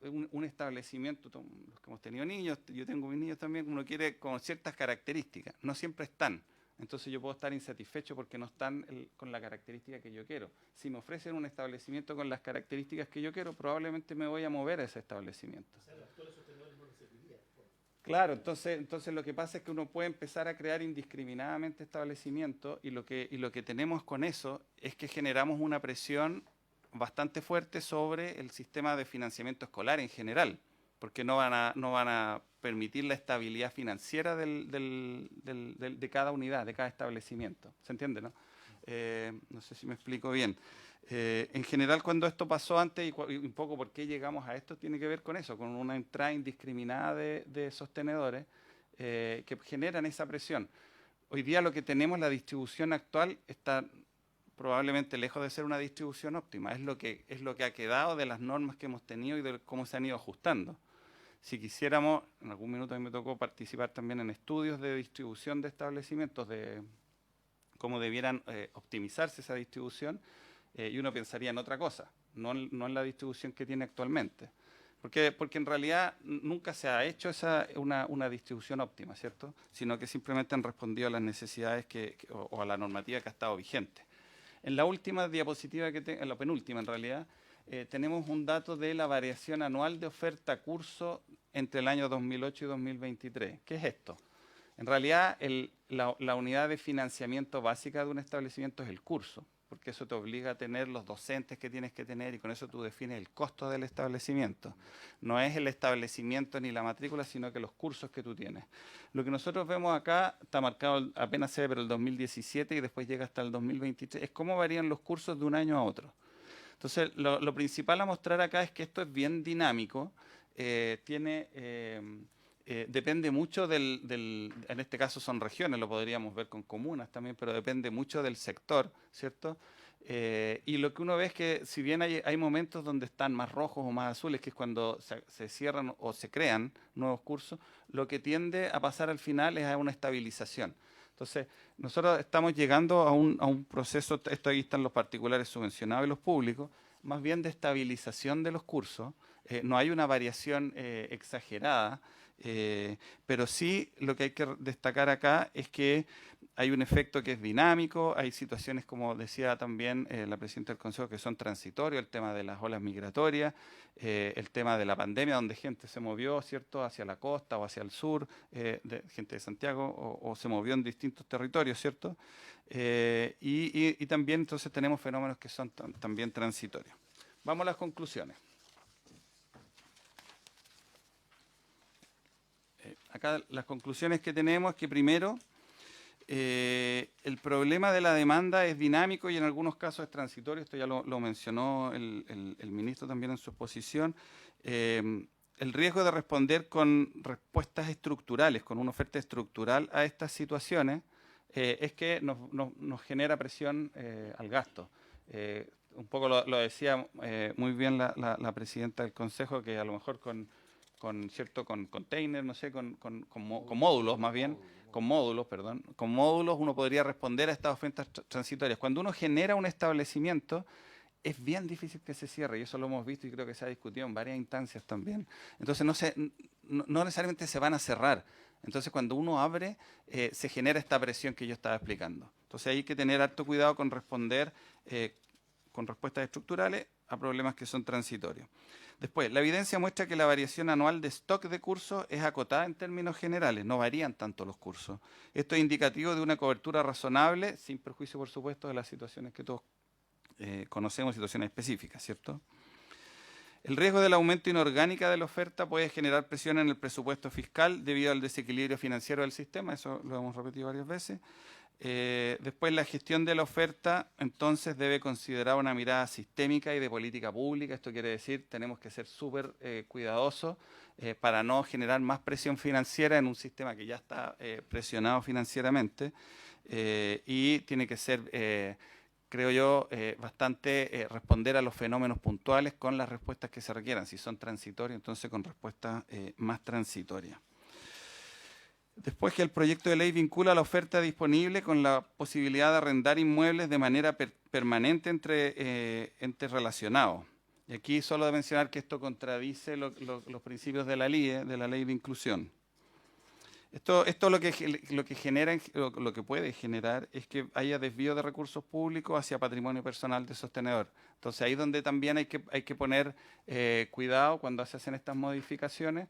un establecimiento, los que hemos tenido niños, yo tengo mis niños también, uno quiere con ciertas características, no siempre están. Entonces yo puedo estar insatisfecho porque no están con la característica que yo quiero. Si me ofrecen un establecimiento con las características que yo quiero, probablemente me voy a mover a ese establecimiento. Claro, entonces lo que pasa es que uno puede empezar a crear indiscriminadamente establecimientos y lo que tenemos con eso es que generamos una presión bastante fuerte sobre el sistema de financiamiento escolar en general, porque no van a permitir la estabilidad financiera de cada unidad, de cada establecimiento. ¿Se entiende, no? No sé si me explico bien. En general, cuando esto pasó antes y un poco por qué llegamos a esto, tiene que ver con eso, con una entrada indiscriminada de sostenedores que generan esa presión. Hoy día lo que tenemos, la distribución actual, está probablemente lejos de ser una distribución óptima. Es lo que ha quedado de las normas que hemos tenido y de cómo se han ido ajustando. Si quisiéramos, en algún minuto a mí me tocó participar también en estudios de distribución de establecimientos, de cómo debieran optimizarse esa distribución, y uno pensaría en otra cosa, no en la distribución que tiene actualmente. Porque en realidad nunca se ha hecho una distribución óptima, ¿cierto? Sino que simplemente han respondido a las necesidades o a la normativa que ha estado vigente. En la última diapositiva, en la penúltima en realidad, tenemos un dato de la variación anual de oferta curso entre el año 2008 y 2023. ¿Qué es esto? En realidad, la unidad de financiamiento básica de un establecimiento es el curso, porque eso te obliga a tener los docentes que tienes que tener y con eso tú defines el costo del establecimiento. No es el establecimiento ni la matrícula, sino que los cursos que tú tienes. Lo que nosotros vemos acá está marcado, apenas se ve, pero el 2017 y después llega hasta el 2023, es cómo varían los cursos de un año a otro. Entonces, lo principal a mostrar acá es que esto es bien dinámico, depende mucho en este caso son regiones, lo podríamos ver con comunas también, pero depende mucho del sector, ¿cierto? Y lo que uno ve es que si bien hay momentos donde están más rojos o más azules, que es cuando se cierran o se crean nuevos cursos, lo que tiende a pasar al final es a una estabilización. Entonces, nosotros estamos llegando a un proceso, esto aquí están los particulares subvencionados y los públicos, más bien de estabilización de los cursos. No hay una variación exagerada, pero sí lo que hay que destacar acá es que hay un efecto que es dinámico, hay situaciones, como decía también la presidenta del Consejo, que son transitorios, el tema de las olas migratorias, el tema de la pandemia, donde gente se movió, ¿cierto?, hacia la costa o hacia el sur, gente de Santiago, o se movió en distintos territorios, ¿cierto? Y también entonces tenemos fenómenos que son también transitorios. Vamos a las conclusiones. Acá las conclusiones que tenemos es que primero el problema de la demanda es dinámico y en algunos casos es transitorio, esto ya lo mencionó el ministro también en su exposición. El riesgo de responder con respuestas estructurales, con una oferta estructural a estas situaciones, es que nos genera presión al gasto. Un poco lo decía muy bien la presidenta del Consejo, que a lo mejor con containers, no sé, con módulos más bien, con módulos uno podría responder a estas ofertas transitorias. Cuando uno genera un establecimiento, es bien difícil que se cierre, y eso lo hemos visto y creo que se ha discutido en varias instancias también. Entonces no necesariamente se van a cerrar. Entonces cuando uno abre, se genera esta presión que yo estaba explicando. Entonces hay que tener harto cuidado con responder con respuestas estructurales a problemas que son transitorios. Después, la evidencia muestra que la variación anual de stock de cursos es acotada en términos generales, no varían tanto los cursos. Esto es indicativo de una cobertura razonable, sin perjuicio, por supuesto, de las situaciones que todos conocemos, situaciones específicas, ¿cierto? El riesgo del aumento inorgánica de la oferta puede generar presión en el presupuesto fiscal debido al desequilibrio financiero del sistema, eso lo hemos repetido varias veces. Después, la gestión de la oferta, entonces, debe considerar una mirada sistémica y de política pública. Esto quiere decir, tenemos que ser súper cuidadosos para no generar más presión financiera en un sistema que ya está presionado financieramente. Y tiene que ser, creo yo, bastante responder a los fenómenos puntuales con las respuestas que se requieran. Si son transitorios, entonces con respuestas más transitorias. Después, que el proyecto de ley vincula la oferta disponible con la posibilidad de arrendar inmuebles de manera permanente entre entes relacionados. Y aquí solo de mencionar que esto contradice los principios de la LIE, de la Ley de Inclusión. Esto lo que genera, lo que puede generar es que haya desvío de recursos públicos hacia patrimonio personal de sostenedor. Entonces ahí es donde también hay que poner cuidado cuando se hacen estas modificaciones,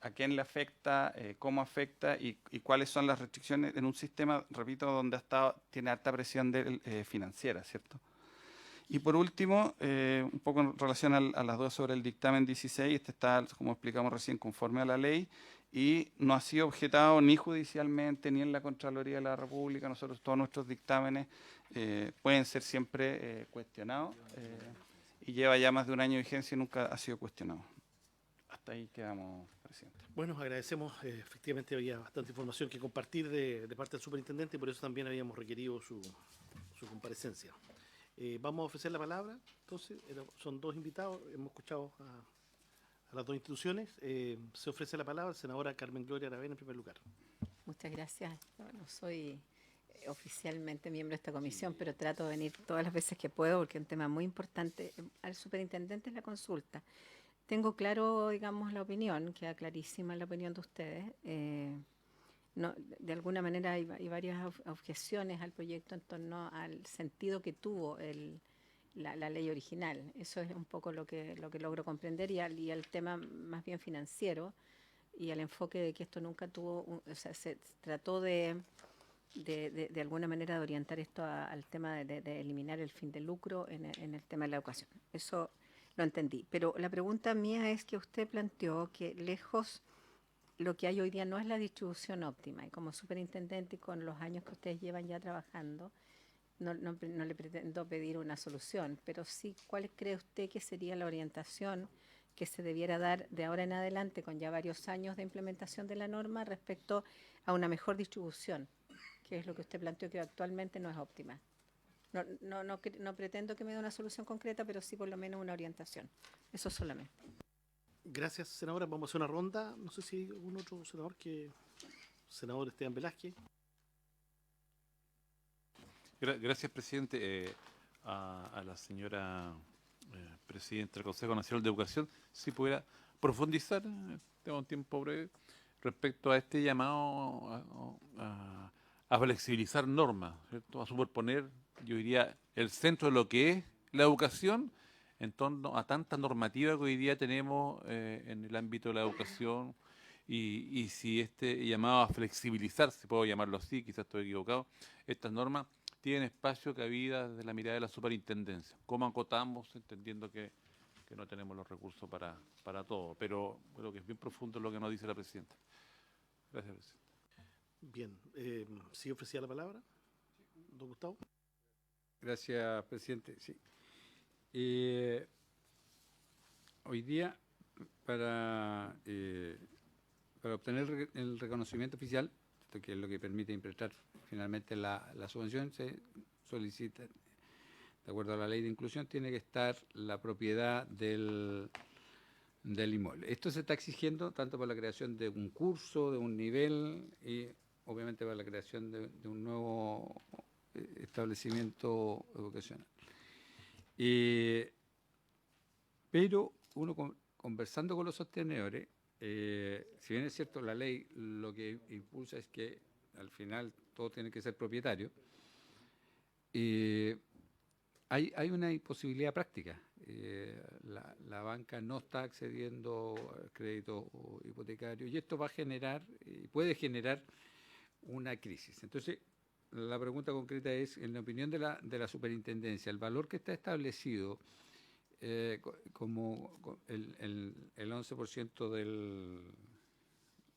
a quién le afecta, cómo afecta y cuáles son las restricciones en un sistema, repito, donde tiene alta presión financiera, ¿cierto? Y por último, un poco en relación a las dudas sobre el dictamen 16, este está, como explicamos recién, conforme a la ley y no ha sido objetado ni judicialmente ni en la Contraloría de la República. Nosotros todos nuestros dictámenes pueden ser siempre cuestionados y lleva ya más de un año de vigencia y nunca ha sido cuestionado. Hasta ahí quedamos, presidente. Bueno, agradecemos. Efectivamente había bastante información que compartir de parte del superintendente y por eso también habíamos requerido su comparecencia. Vamos a ofrecer la palabra. Entonces, son dos invitados. Hemos escuchado a las dos instituciones. Se ofrece la palabra a la senadora Carmen Gloria Aravena en primer lugar. Muchas gracias. Yo no soy oficialmente miembro de esta comisión, pero trato de venir todas las veces que puedo porque es un tema muy importante. Al superintendente es la consulta. Tengo claro, digamos, la opinión, queda clarísima la opinión de ustedes. No, de alguna manera hay varias objeciones al proyecto en torno al sentido que tuvo la ley original. Eso es un poco lo que logro comprender y al tema más bien financiero y al enfoque de que esto nunca tuvo, o sea, se trató de alguna manera de orientar esto al tema de eliminar el fin de lucro en el tema de la educación. Eso lo entendí. Pero la pregunta mía es que usted planteó que lejos lo que hay hoy día no es la distribución óptima. Y como superintendente y con los años que ustedes llevan ya trabajando, no le pretendo pedir una solución, pero sí, ¿cuál cree usted que sería la orientación que se debiera dar de ahora en adelante, con ya varios años de implementación de la norma, respecto a una mejor distribución, que es lo que usted planteó que actualmente no es óptima? No pretendo que me dé una solución concreta, pero sí por lo menos una orientación. Eso solamente. Gracias, senadora. Vamos a hacer una ronda. No sé si hay algún otro senador senador Esteban Velázquez. Gracias, presidente. A la señora presidenta del Consejo Nacional de Educación, si pudiera profundizar, tengo un tiempo breve, respecto a este llamado a flexibilizar normas, ¿cierto? A superponer, yo diría, el centro de lo que es la educación en torno a tanta normativa que hoy día tenemos en el ámbito de la educación y si este llamado a flexibilizar, si puedo llamarlo así, quizás estoy equivocado, estas normas tienen espacio, cabida desde la mirada de la superintendencia. ¿Cómo acotamos, entendiendo que no tenemos los recursos para todo? Pero creo que es bien profundo lo que nos dice la presidenta. Gracias, presidente. Bien, ¿sí ofrecía la palabra? Don Gustavo. Gracias, presidente. Sí. Hoy día, para obtener el reconocimiento oficial, que es lo que permite implementar finalmente la subvención, se solicita, de acuerdo a la ley de inclusión, tiene que estar la propiedad del inmueble. Esto se está exigiendo tanto para la creación de un curso, de un nivel y obviamente para la creación de un nuevo establecimiento educacional. Pero uno conversando con los sostenedores, si bien es cierto la ley lo que impulsa es que al final todo tiene que ser propietario, hay una imposibilidad práctica. La banca no está accediendo al crédito hipotecario y esto va a generar, puede generar una crisis. Entonces, la pregunta concreta es, en la opinión de la superintendencia, el valor que está establecido como el 11%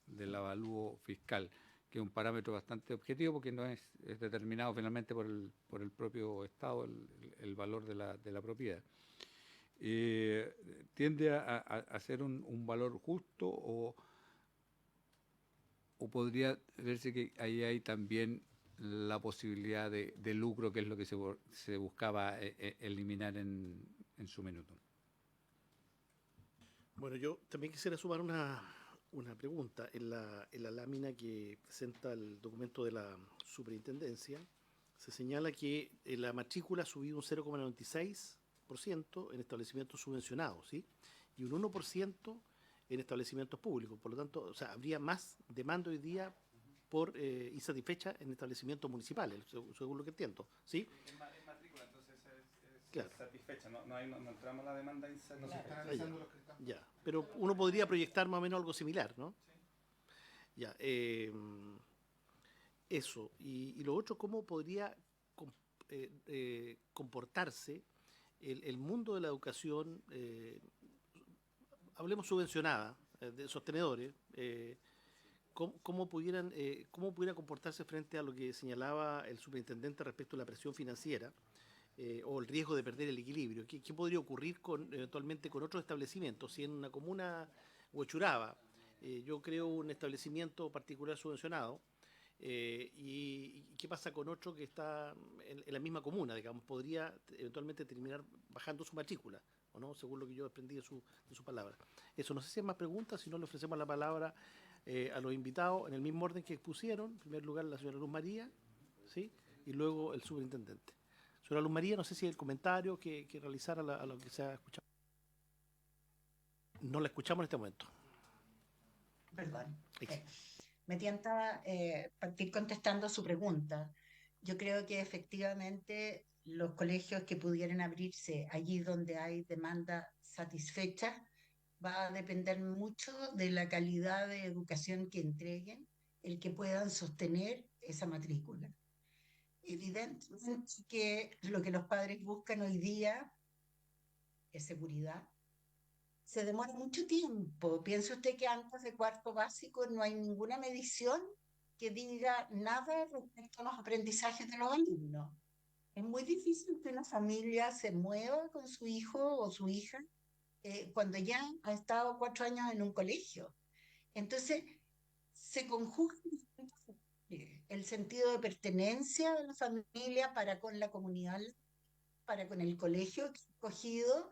del avalúo fiscal, que es un parámetro bastante objetivo porque no es determinado finalmente por el propio Estado el valor de la propiedad. ¿Tiende a ser un valor justo o podría verse que ahí hay también la posibilidad de lucro, que es lo que se buscaba eliminar en su minuto? Bueno, yo también quisiera sumar una pregunta. En la lámina que presenta el documento de la superintendencia, se señala que la matrícula ha subido un 0,96% en establecimientos subvencionados, ¿sí? Y un 1% en establecimientos públicos. Por lo tanto, o sea, habría más demanda hoy día por insatisfecha en establecimientos municipales, según lo que entiendo, ¿sí? En matrícula, entonces Claro. satisfecha. No entramos a la demanda insatisfecha. Ya, pero uno podría proyectar más o menos algo similar, ¿no? Ya, eso. Y lo otro, ¿cómo podría comportarse el mundo de la educación, hablemos subvencionada, de sostenedores, cómo pudiera comportarse frente a lo que señalaba el superintendente respecto a la presión financiera o el riesgo de perder el equilibrio? ¿Qué podría ocurrir eventualmente con otros establecimientos? Si en una comuna Huechuraba yo creo un establecimiento particular subvencionado, y qué pasa con otro que está en la misma comuna, digamos, podría eventualmente terminar bajando su matrícula, ¿o no? Según lo que yo aprendí de su palabra. Eso, no sé si hay más preguntas, si no le ofrecemos la palabra a los invitados en el mismo orden que expusieron. En primer lugar la señora Luz María, ¿sí? Y luego el superintendente. Señora Luz María, no sé si el comentario que realizara a lo que se ha escuchado. No la escuchamos en este momento. Perdón. Me tienta partir contestando su pregunta. Yo creo que efectivamente los colegios que pudieran abrirse allí donde hay demanda satisfecha va a depender mucho de la calidad de educación que entreguen, el que puedan sostener esa matrícula. Evidentemente que lo que los padres buscan hoy día es seguridad. Se demora mucho tiempo. Piense usted que antes de cuarto básico no hay ninguna medición que diga nada respecto a los aprendizajes de los alumnos. Es muy difícil que una familia se mueva con su hijo o su hija cuando ya ha estado 4 años en un colegio. Entonces, se conjuga el sentido de pertenencia de la familia para con la comunidad, para con el colegio que ha escogido.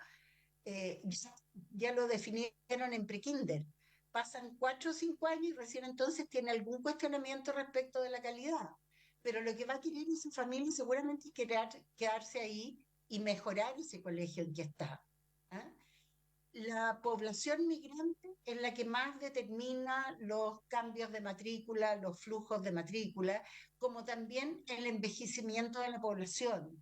Ya lo definieron en prekinder. Pasan 4 o 5 años y recién entonces tiene algún cuestionamiento respecto de la calidad. Pero lo que va a querer esa familia seguramente es quedarse ahí y mejorar ese colegio en que está. La población migrante es la que más determina los cambios de matrícula, los flujos de matrícula, como también el envejecimiento de la población.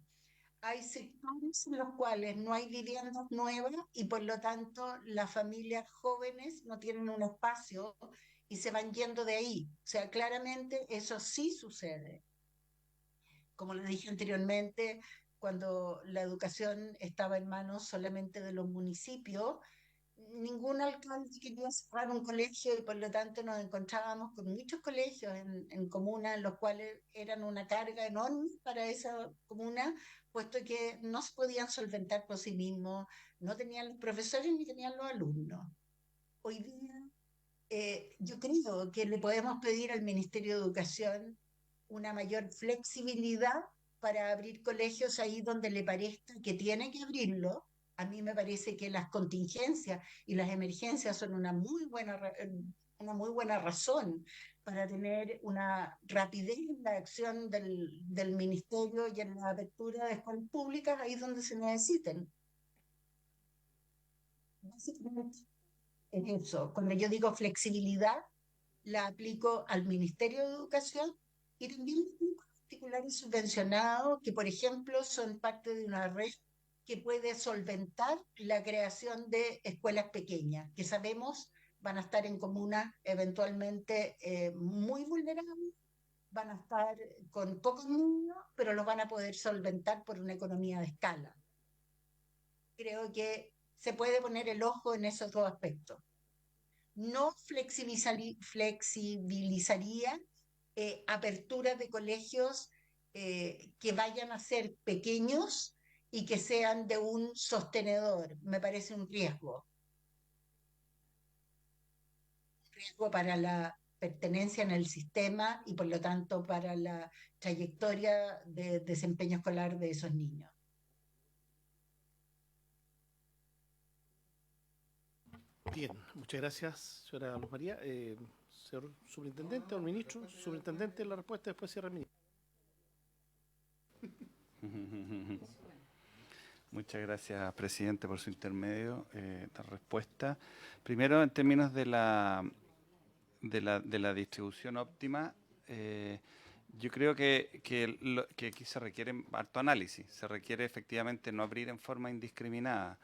Hay sectores en los cuales no hay viviendas nuevas y por lo tanto las familias jóvenes no tienen un espacio y se van yendo de ahí. O sea, claramente eso sí sucede. Como le dije anteriormente, cuando la educación estaba en manos solamente de los municipios, ningún alcalde quería cerrar un colegio y por lo tanto nos encontrábamos con muchos colegios en comunas, los cuales eran una carga enorme para esa comuna, puesto que no se podían solventar por sí mismos, no tenían los profesores ni tenían los alumnos. Hoy día yo creo que le podemos pedir al Ministerio de Educación una mayor flexibilidad para abrir colegios ahí donde le parezca que tiene que abrirlo. A mí me parece que las contingencias y las emergencias son una muy buena razón para tener una rapidez en la acción del Ministerio y en la apertura de escuelas públicas ahí donde se necesiten. Básicamente es eso. Cuando yo digo flexibilidad, la aplico al Ministerio de Educación y también particulares subvencionados que, por ejemplo, son parte de una red que puede solventar la creación de escuelas pequeñas, que sabemos van a estar en comunas eventualmente muy vulnerables, van a estar con pocos niños, pero los van a poder solventar por una economía de escala. Creo que se puede poner el ojo en esos dos aspectos. No flexibilizaría aperturas de colegios que vayan a ser pequeños y que sean de un sostenedor. Me parece un riesgo. Un riesgo para la pertenencia en el sistema y por lo tanto para la trayectoria de desempeño escolar de esos niños. Bien, muchas gracias, señora Luz María. Señor superintendente o el ministro, superintendente, la respuesta, después cierra el ministro. Muchas gracias, presidente, por su intermedio de respuesta. Primero, en términos de la distribución óptima, Yo creo que aquí se requiere harto análisis, se requiere efectivamente no abrir en forma indiscriminada.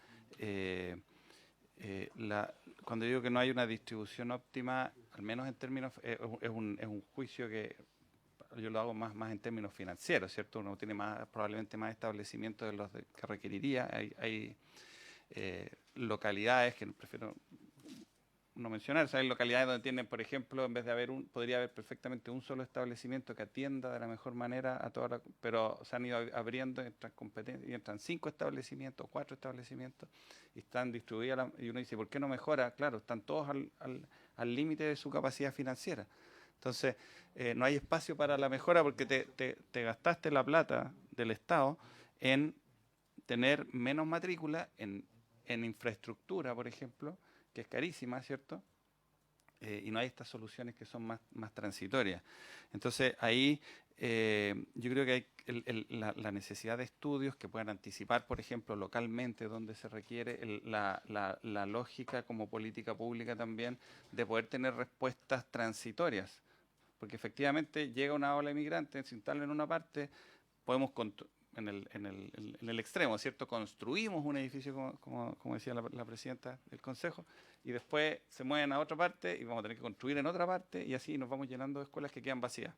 Cuando digo que no hay una distribución óptima, al menos en términos, es un juicio que yo lo hago más en términos financieros, ¿cierto? Uno tiene probablemente más establecimientos de los que requeriría. Hay localidades que prefiero no mencionar, o sea, hay localidades donde tienen, por ejemplo, en vez de haber podría haber perfectamente un solo establecimiento que atienda de la mejor manera a toda pero se han ido abriendo, entran competencias, y entran 5 establecimientos, 4 establecimientos, y están distribuidas, y uno dice, ¿por qué no mejora? Claro, están todos al límite de su capacidad financiera. Entonces, no hay espacio para la mejora porque te gastaste la plata del Estado en tener menos matrícula en infraestructura, por ejemplo, que es carísima, ¿cierto? Y no hay estas soluciones que son más transitorias. Entonces, ahí yo creo que hay la necesidad de estudios que puedan anticipar, por ejemplo, localmente, donde se requiere la lógica como política pública también de poder tener respuestas transitorias. Porque efectivamente llega una ola inmigrante, se instala en una parte, podemos en el extremo, ¿cierto? Construimos un edificio, como decía la presidenta del Consejo, y después se mueven a otra parte y vamos a tener que construir en otra parte, y así nos vamos llenando de escuelas que quedan vacías.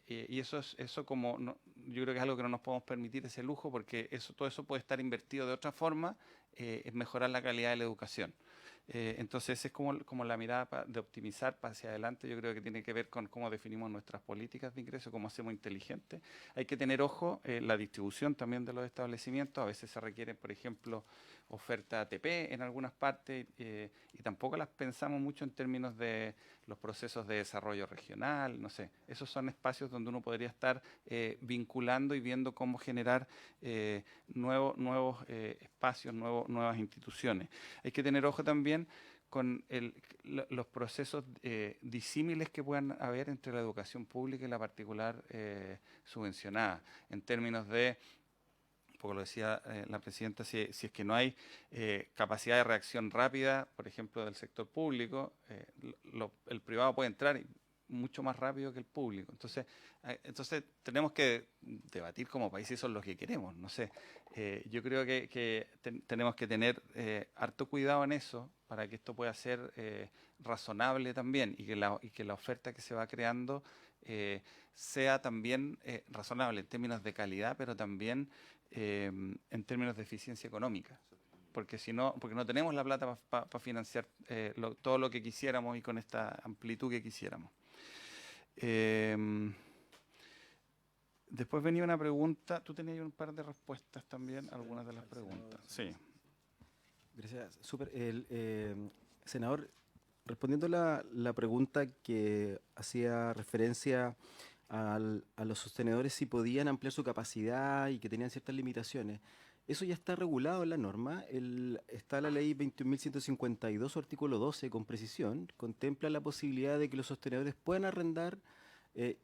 Y eso como yo creo que es algo que no nos podemos permitir ese lujo, porque todo eso puede estar invertido de otra forma en mejorar la calidad de la educación. Entonces es como la mirada de optimizar hacia adelante. Yo creo que tiene que ver con cómo definimos nuestras políticas de ingreso, cómo hacemos inteligente. Hay que tener ojo la distribución también de los establecimientos. A veces se requiere, por ejemplo, oferta ATP en algunas partes y tampoco las pensamos mucho en términos de los procesos de desarrollo regional, no sé. Esos son espacios donde uno podría estar vinculando y viendo cómo generar nuevos espacios, nuevas instituciones. Hay que tener ojo también con los procesos disímiles que puedan haber entre la educación pública y la particular subvencionada, en términos de, un poco lo decía la presidenta, si es que no hay capacidad de reacción rápida, por ejemplo, del sector público, el privado puede entrar mucho más rápido que el público. Entonces tenemos que debatir como país si eso es lo que queremos. No sé, yo creo que tenemos que tener harto cuidado en eso para que esto pueda ser razonable también y que la oferta que se va creando sea también razonable en términos de calidad, pero también en términos de eficiencia económica. Porque no tenemos la plata para financiar todo lo que quisiéramos y con esta amplitud que quisiéramos. Después venía una pregunta. Tú tenías un par de respuestas también a algunas de las preguntas. Sí. Gracias. Senador, respondiendo la pregunta que hacía referencia a los sostenedores si podían ampliar su capacidad y que tenían ciertas limitaciones. Eso ya está regulado en la norma. Está la ley 21.152, su artículo 12, con precisión, contempla la posibilidad de que los sostenedores puedan arrendar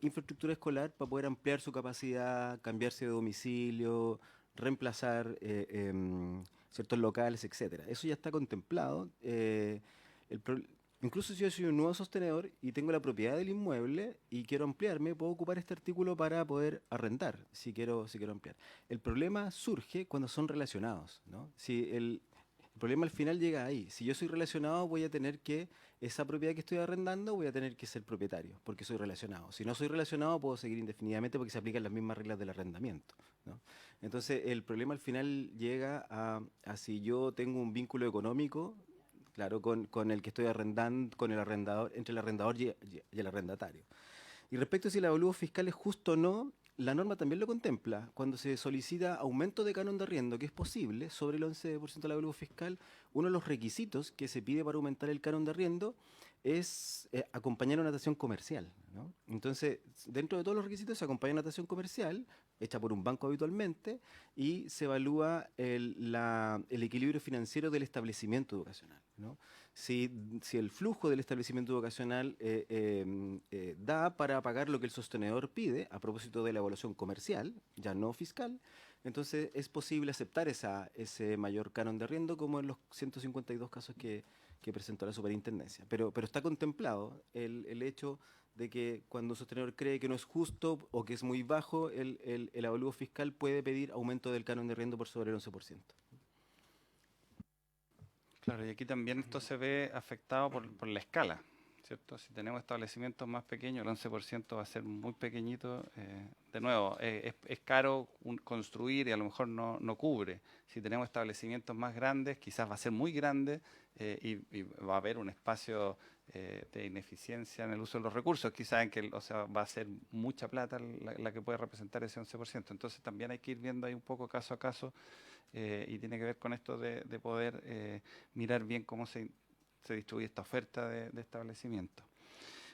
infraestructura escolar para poder ampliar su capacidad, cambiarse de domicilio, reemplazar ciertos locales, etcétera. Eso ya está contemplado. Incluso si yo soy un nuevo sostenedor y tengo la propiedad del inmueble y quiero ampliarme, puedo ocupar este artículo para poder arrendar, si quiero ampliar. El problema surge cuando son relacionados, ¿no? Si el problema al final llega ahí. Si yo soy relacionado, voy a tener que, esa propiedad que estoy arrendando, voy a tener que ser propietario, porque soy relacionado. Si no soy relacionado, puedo seguir indefinidamente porque se aplican las mismas reglas del arrendamiento, ¿no? Entonces, el problema al final llega a si yo tengo un vínculo económico, claro, con el que estoy arrendando, con el arrendador, entre el arrendador y el arrendatario. Y respecto a si el avalúo fiscal es justo o no, la norma también lo contempla. Cuando se solicita aumento de canon de arriendo, que es posible, sobre el 11% del avalúo fiscal, uno de los requisitos que se pide para aumentar el canon de arriendo es acompañar una natación comercial, ¿no? Entonces, dentro de todos los requisitos se acompaña una natación comercial, hecha por un banco habitualmente, y se evalúa el equilibrio financiero del establecimiento educacional, ¿no? Si el flujo del establecimiento educacional da para pagar lo que el sostenedor pide, a propósito de la evaluación comercial, ya no fiscal, entonces es posible aceptar ese mayor canon de arriendo, como en los 152 casos que presentó la superintendencia. Pero está contemplado el hecho de que cuando un sostenedor cree que no es justo o que es muy bajo, el avalúo fiscal puede pedir aumento del canon de arriendo por sobre el 11%. Claro, y aquí también esto se ve afectado por la escala, ¿cierto? Si tenemos establecimientos más pequeños, el 11% va a ser muy pequeñito. De nuevo, es caro construir y a lo mejor no cubre. Si tenemos establecimientos más grandes, quizás va a ser muy grande y va a haber un espacio de ineficiencia en el uso de los recursos. Quizás va a ser mucha plata la que puede representar ese 11%. Entonces también hay que ir viendo ahí un poco caso a caso y tiene que ver con esto de poder mirar bien cómo se distribuye esta oferta de establecimiento.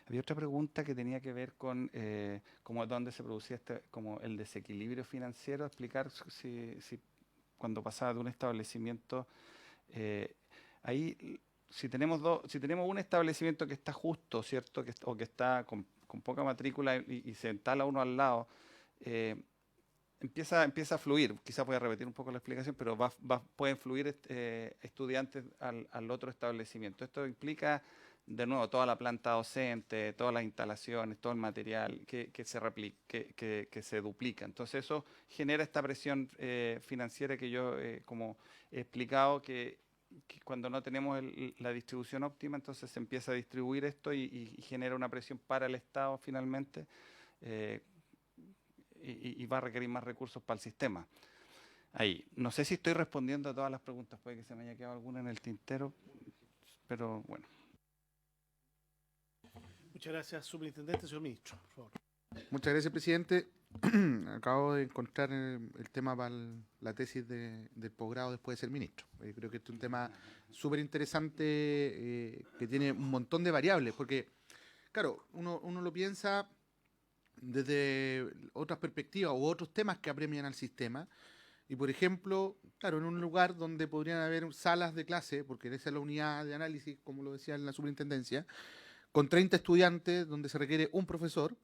Había otra pregunta que tenía que ver con como dónde se producía como el desequilibrio financiero, explicar si cuando pasaba de un establecimiento, ahí si tenemos un establecimiento que está justo, ¿cierto? O que está con poca matrícula y se entala uno al lado, empieza a fluir. Quizás voy a repetir un poco la explicación, pero pueden fluir estudiantes al otro establecimiento. Esto implica, de nuevo, toda la planta docente, todas las instalaciones, todo el material que se duplica. Entonces eso genera esta presión financiera que yo como he explicado, que cuando no tenemos la distribución óptima, entonces se empieza a distribuir esto y genera una presión para el Estado finalmente, y va a requerir más recursos para el sistema. Ahí, no sé si estoy respondiendo a todas las preguntas, puede que se me haya quedado alguna en el tintero, pero bueno. Muchas gracias, superintendente. Señor ministro, por favor. Muchas gracias, presidente. Acabo de encontrar el tema para la tesis del posgrado después de ser ministro. Creo que este es un tema súper interesante que tiene un montón de variables, porque, claro, uno lo piensa desde otras perspectivas u otros temas que apremian al sistema. Y, por ejemplo, claro, en un lugar donde podrían haber salas de clase, porque esa es la unidad de análisis, como lo decía en la superintendencia, con 30 estudiantes, donde se requiere un profesor,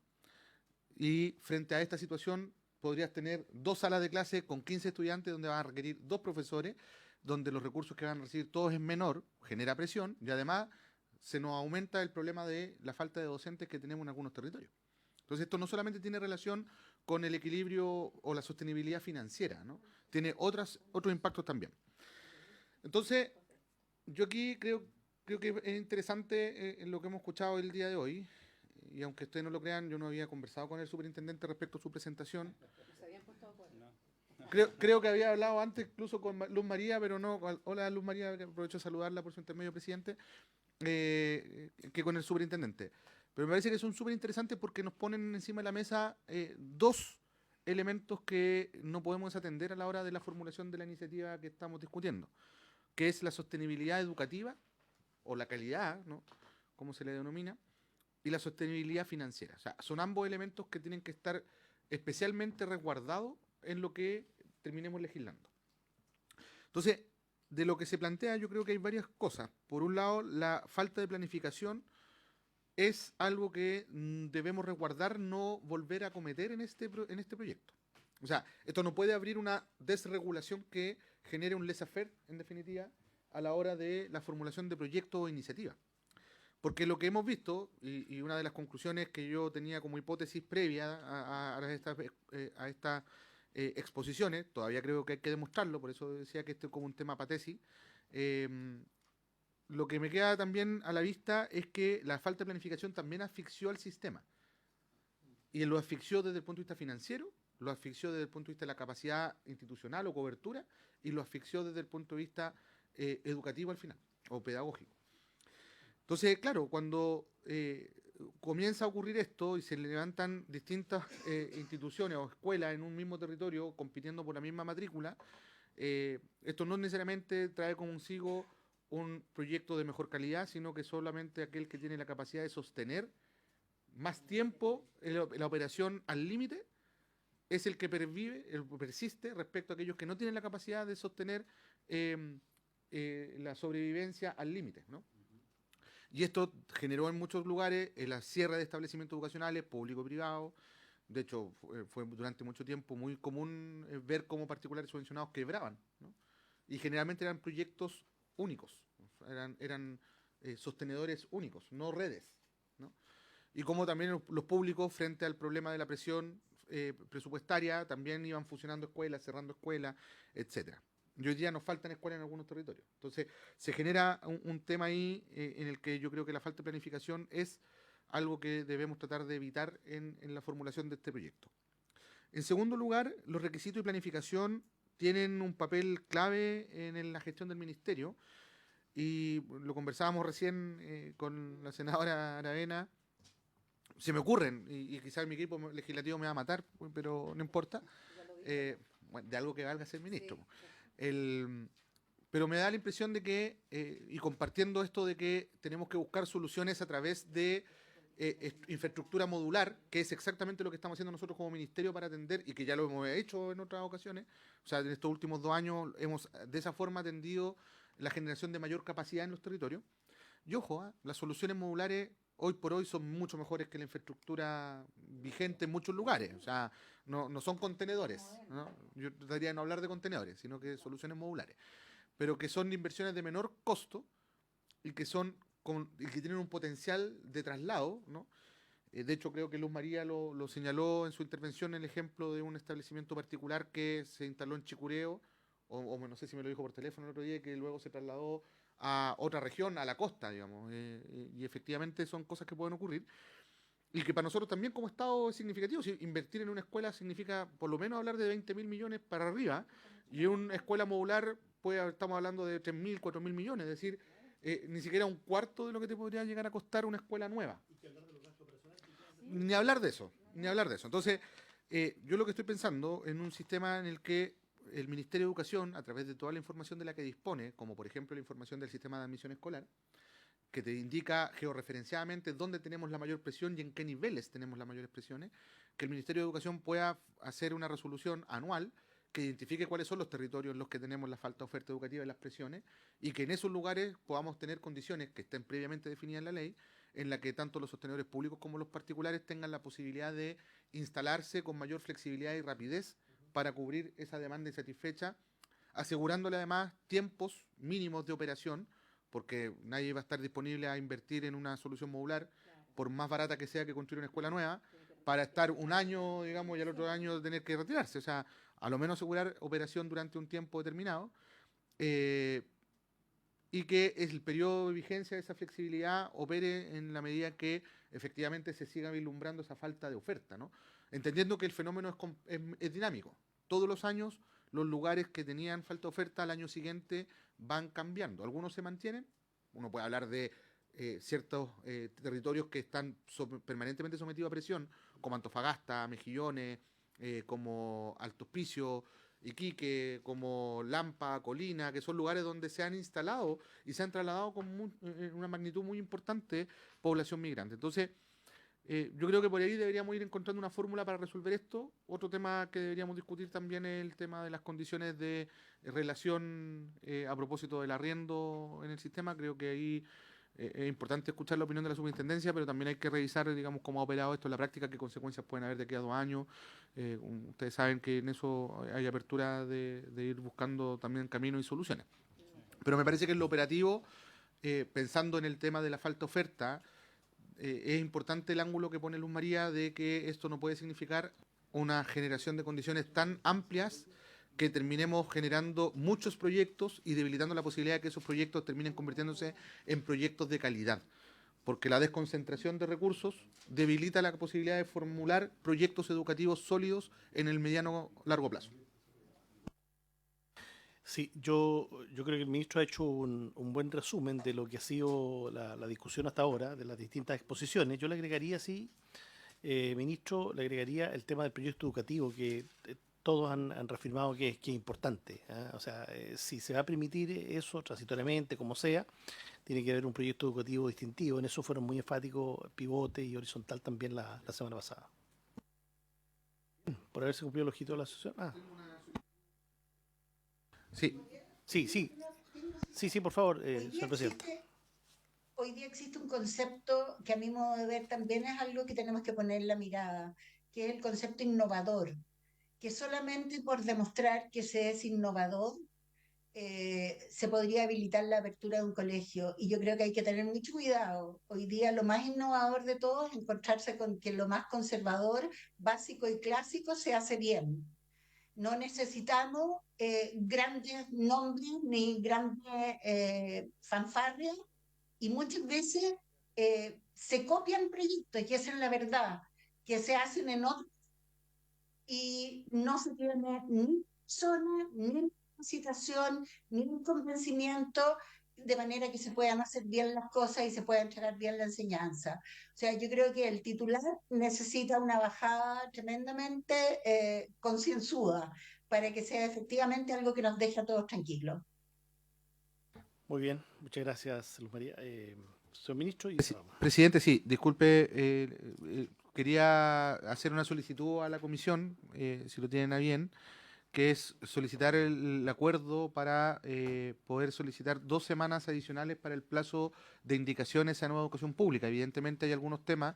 y frente a esta situación podrías tener 2 salas de clase con 15 estudiantes, donde van a requerir 2 profesores, donde los recursos que van a recibir todos es menor, genera presión, y además se nos aumenta el problema de la falta de docentes que tenemos en algunos territorios. Entonces esto no solamente tiene relación con el equilibrio o la sostenibilidad financiera, ¿no? Tiene otros impactos también. Entonces, yo aquí creo que es interesante lo que hemos escuchado el día de hoy, y aunque ustedes no lo crean, yo no había conversado con el superintendente respecto a su presentación. Creo que había hablado antes incluso con Luz María, pero no. Hola, Luz María, aprovecho de saludarla por su intermedio, presidente, que con el superintendente. Pero me parece que son súper interesantes porque nos ponen encima de la mesa 2 elementos que no podemos desatender a la hora de la formulación de la iniciativa que estamos discutiendo, que es la sostenibilidad educativa, o la calidad, ¿no?, como se le denomina, y la sostenibilidad financiera. O sea, son ambos elementos que tienen que estar especialmente resguardados en lo que terminemos legislando. Entonces, de lo que se plantea, yo creo que hay varias cosas. Por un lado, la falta de planificación es algo que debemos resguardar, no volver a cometer en este proyecto. O sea, esto no puede abrir una desregulación que genere un laissez-faire, en definitiva, a la hora de la formulación de proyectos o iniciativas. Porque lo que hemos visto, y una de las conclusiones que yo tenía como hipótesis previa a estas exposiciones, todavía creo que hay que demostrarlo, por eso decía que esto es como un tema para tesis, lo que me queda también a la vista es que la falta de planificación también asfixió al sistema. Y lo asfixió desde el punto de vista financiero, lo asfixió desde el punto de vista de la capacidad institucional o cobertura, y lo asfixió desde el punto de vista educativo al final, o pedagógico. Entonces, claro, cuando comienza a ocurrir esto y se levantan distintas instituciones o escuelas en un mismo territorio compitiendo por la misma matrícula, esto no necesariamente trae consigo un proyecto de mejor calidad, sino que solamente aquel que tiene la capacidad de sostener más tiempo la operación al límite es el que persiste respecto a aquellos que no tienen la capacidad de sostener la sobrevivencia al límite, ¿no? Y esto generó en muchos lugares la cierre de establecimientos educacionales, público y privado, De hecho, fue durante mucho tiempo muy común ver cómo particulares subvencionados quebraban, ¿no? Y generalmente eran proyectos únicos, eran sostenedores únicos, no redes, ¿no? Y como también los públicos, frente al problema de la presión presupuestaria, también iban fusionando escuelas, cerrando escuelas, etcétera. Y hoy día nos faltan escuelas en algunos territorios. Entonces, se genera un tema ahí en el que yo creo que la falta de planificación es algo que debemos tratar de evitar en la formulación de este proyecto. En segundo lugar, los requisitos y planificación tienen un papel clave en la gestión del ministerio, y lo conversábamos recién con la senadora Aravena. Se me ocurren, y quizás mi equipo legislativo me va a matar, pero no importa, bueno, de algo que valga ser ministro. Sí. Pero me da la impresión de que, y compartiendo esto de que tenemos que buscar soluciones a través de infraestructura modular, que es exactamente lo que estamos haciendo nosotros como ministerio para atender, y que ya lo hemos hecho en otras ocasiones. O sea, en estos últimos 2 años hemos de esa forma atendido la generación de mayor capacidad en los territorios. Y ojo, las soluciones modulares hoy por hoy son mucho mejores que la infraestructura vigente en muchos lugares. O sea, no son contenedores, ¿no? Yo trataría de no hablar de contenedores, sino que soluciones modulares, pero que son inversiones de menor costo y que tienen un potencial de traslado, ¿no? De hecho, creo que Luz María lo señaló en su intervención, el ejemplo de un establecimiento particular que se instaló en Chicureo, o no sé si me lo dijo por teléfono el otro día, que luego se trasladó a otra región, a la costa, digamos. Y efectivamente son cosas que pueden ocurrir. Y que para nosotros también como Estado es significativo. Si invertir en una escuela significa por lo menos hablar de 20.000 millones para arriba, y en una escuela modular estamos hablando de 3.000, 4.000 millones, es decir, ni siquiera un cuarto de lo que te podría llegar a costar una escuela nueva. Ni hablar de eso, ni hablar de eso. Entonces, yo lo que estoy pensando en un sistema en el que el Ministerio de Educación, a través de toda la información de la que dispone, como por ejemplo la información del sistema de admisión escolar, que te indica georreferenciadamente dónde tenemos la mayor presión y en qué niveles tenemos las mayores presiones, que el Ministerio de Educación pueda hacer una resolución anual que identifique cuáles son los territorios en los que tenemos la falta de oferta educativa y las presiones, y que en esos lugares podamos tener condiciones que estén previamente definidas en la ley, en la que tanto los sostenedores públicos como los particulares tengan la posibilidad de instalarse con mayor flexibilidad y rapidez para cubrir esa demanda insatisfecha, asegurándole además tiempos mínimos de operación, porque nadie va a estar disponible a invertir en una solución modular, por más barata que sea que construir una escuela nueva, para estar un año, digamos, y al otro año tener que retirarse. O sea, a lo menos asegurar operación durante un tiempo determinado, y que el periodo de vigencia de esa flexibilidad opere en la medida que efectivamente se siga vislumbrando esa falta de oferta, ¿no? Entendiendo que el fenómeno es dinámico. Todos los años los lugares que tenían falta de oferta al año siguiente van cambiando. Algunos se mantienen. Uno puede hablar de ciertos territorios que están permanentemente sometidos a presión, como Antofagasta, Mejillones, como Alto Hospicio, Iquique, como Lampa, Colina, que son lugares donde se han instalado y se han trasladado con una magnitud muy importante población migrante. Entonces, yo creo que por ahí deberíamos ir encontrando una fórmula para resolver esto. Otro tema que deberíamos discutir también es el tema de las condiciones de relación a propósito del arriendo en el sistema. Creo que ahí es importante escuchar la opinión de la superintendencia, pero también hay que revisar, digamos, cómo ha operado esto en la práctica, qué consecuencias pueden haber de aquí a 2 años. Ustedes saben que en eso hay apertura de ir buscando también caminos y soluciones. Pero me parece que en lo operativo, pensando en el tema de la falta de oferta, es importante el ángulo que pone Luz María de que esto no puede significar una generación de condiciones tan amplias que terminemos generando muchos proyectos y debilitando la posibilidad de que esos proyectos terminen convirtiéndose en proyectos de calidad. Porque la desconcentración de recursos debilita la posibilidad de formular proyectos educativos sólidos en el mediano largo plazo. Sí, yo creo que el ministro ha hecho un buen resumen de lo que ha sido la discusión hasta ahora, de las distintas exposiciones. Yo le agregaría, sí, ministro, le agregaría el tema del proyecto educativo, que todos han reafirmado que es importante, ¿eh? O sea, si se va a permitir eso transitoriamente, como sea, tiene que haber un proyecto educativo distintivo. En eso fueron muy enfáticos Pivote y Horizontal también la semana pasada. Por haberse cumplido el objetivo de la asociación. Sí, por favor, señor presidente. Hoy día existe un concepto que a mi modo de ver también es algo que tenemos que poner en la mirada, que es el concepto innovador, que solamente por demostrar que se es innovador se podría habilitar la apertura de un colegio. Y yo creo que hay que tener mucho cuidado. Hoy día lo más innovador de todo es encontrarse con que lo más conservador, básico y clásico se hace bien. No necesitamos grandes nombres ni grandes fanfarrias, y muchas veces se copian proyectos, y esa es la verdad, que se hacen en otros y no se tiene ni zona, ni capacitación, ni un convencimiento, de manera que se puedan hacer bien las cosas y se pueda entregar bien la enseñanza. O sea, yo creo que el titular necesita una bajada tremendamente concienzuda para que sea efectivamente algo que nos deje a todos tranquilos. Muy bien, muchas gracias, Luz María. Señor ministro. Presidente, sí, disculpe, quería hacer una solicitud a la comisión, si lo tienen a bien, que es solicitar el acuerdo para poder solicitar 2 semanas adicionales para el plazo de indicaciones a nueva educación pública. Evidentemente hay algunos temas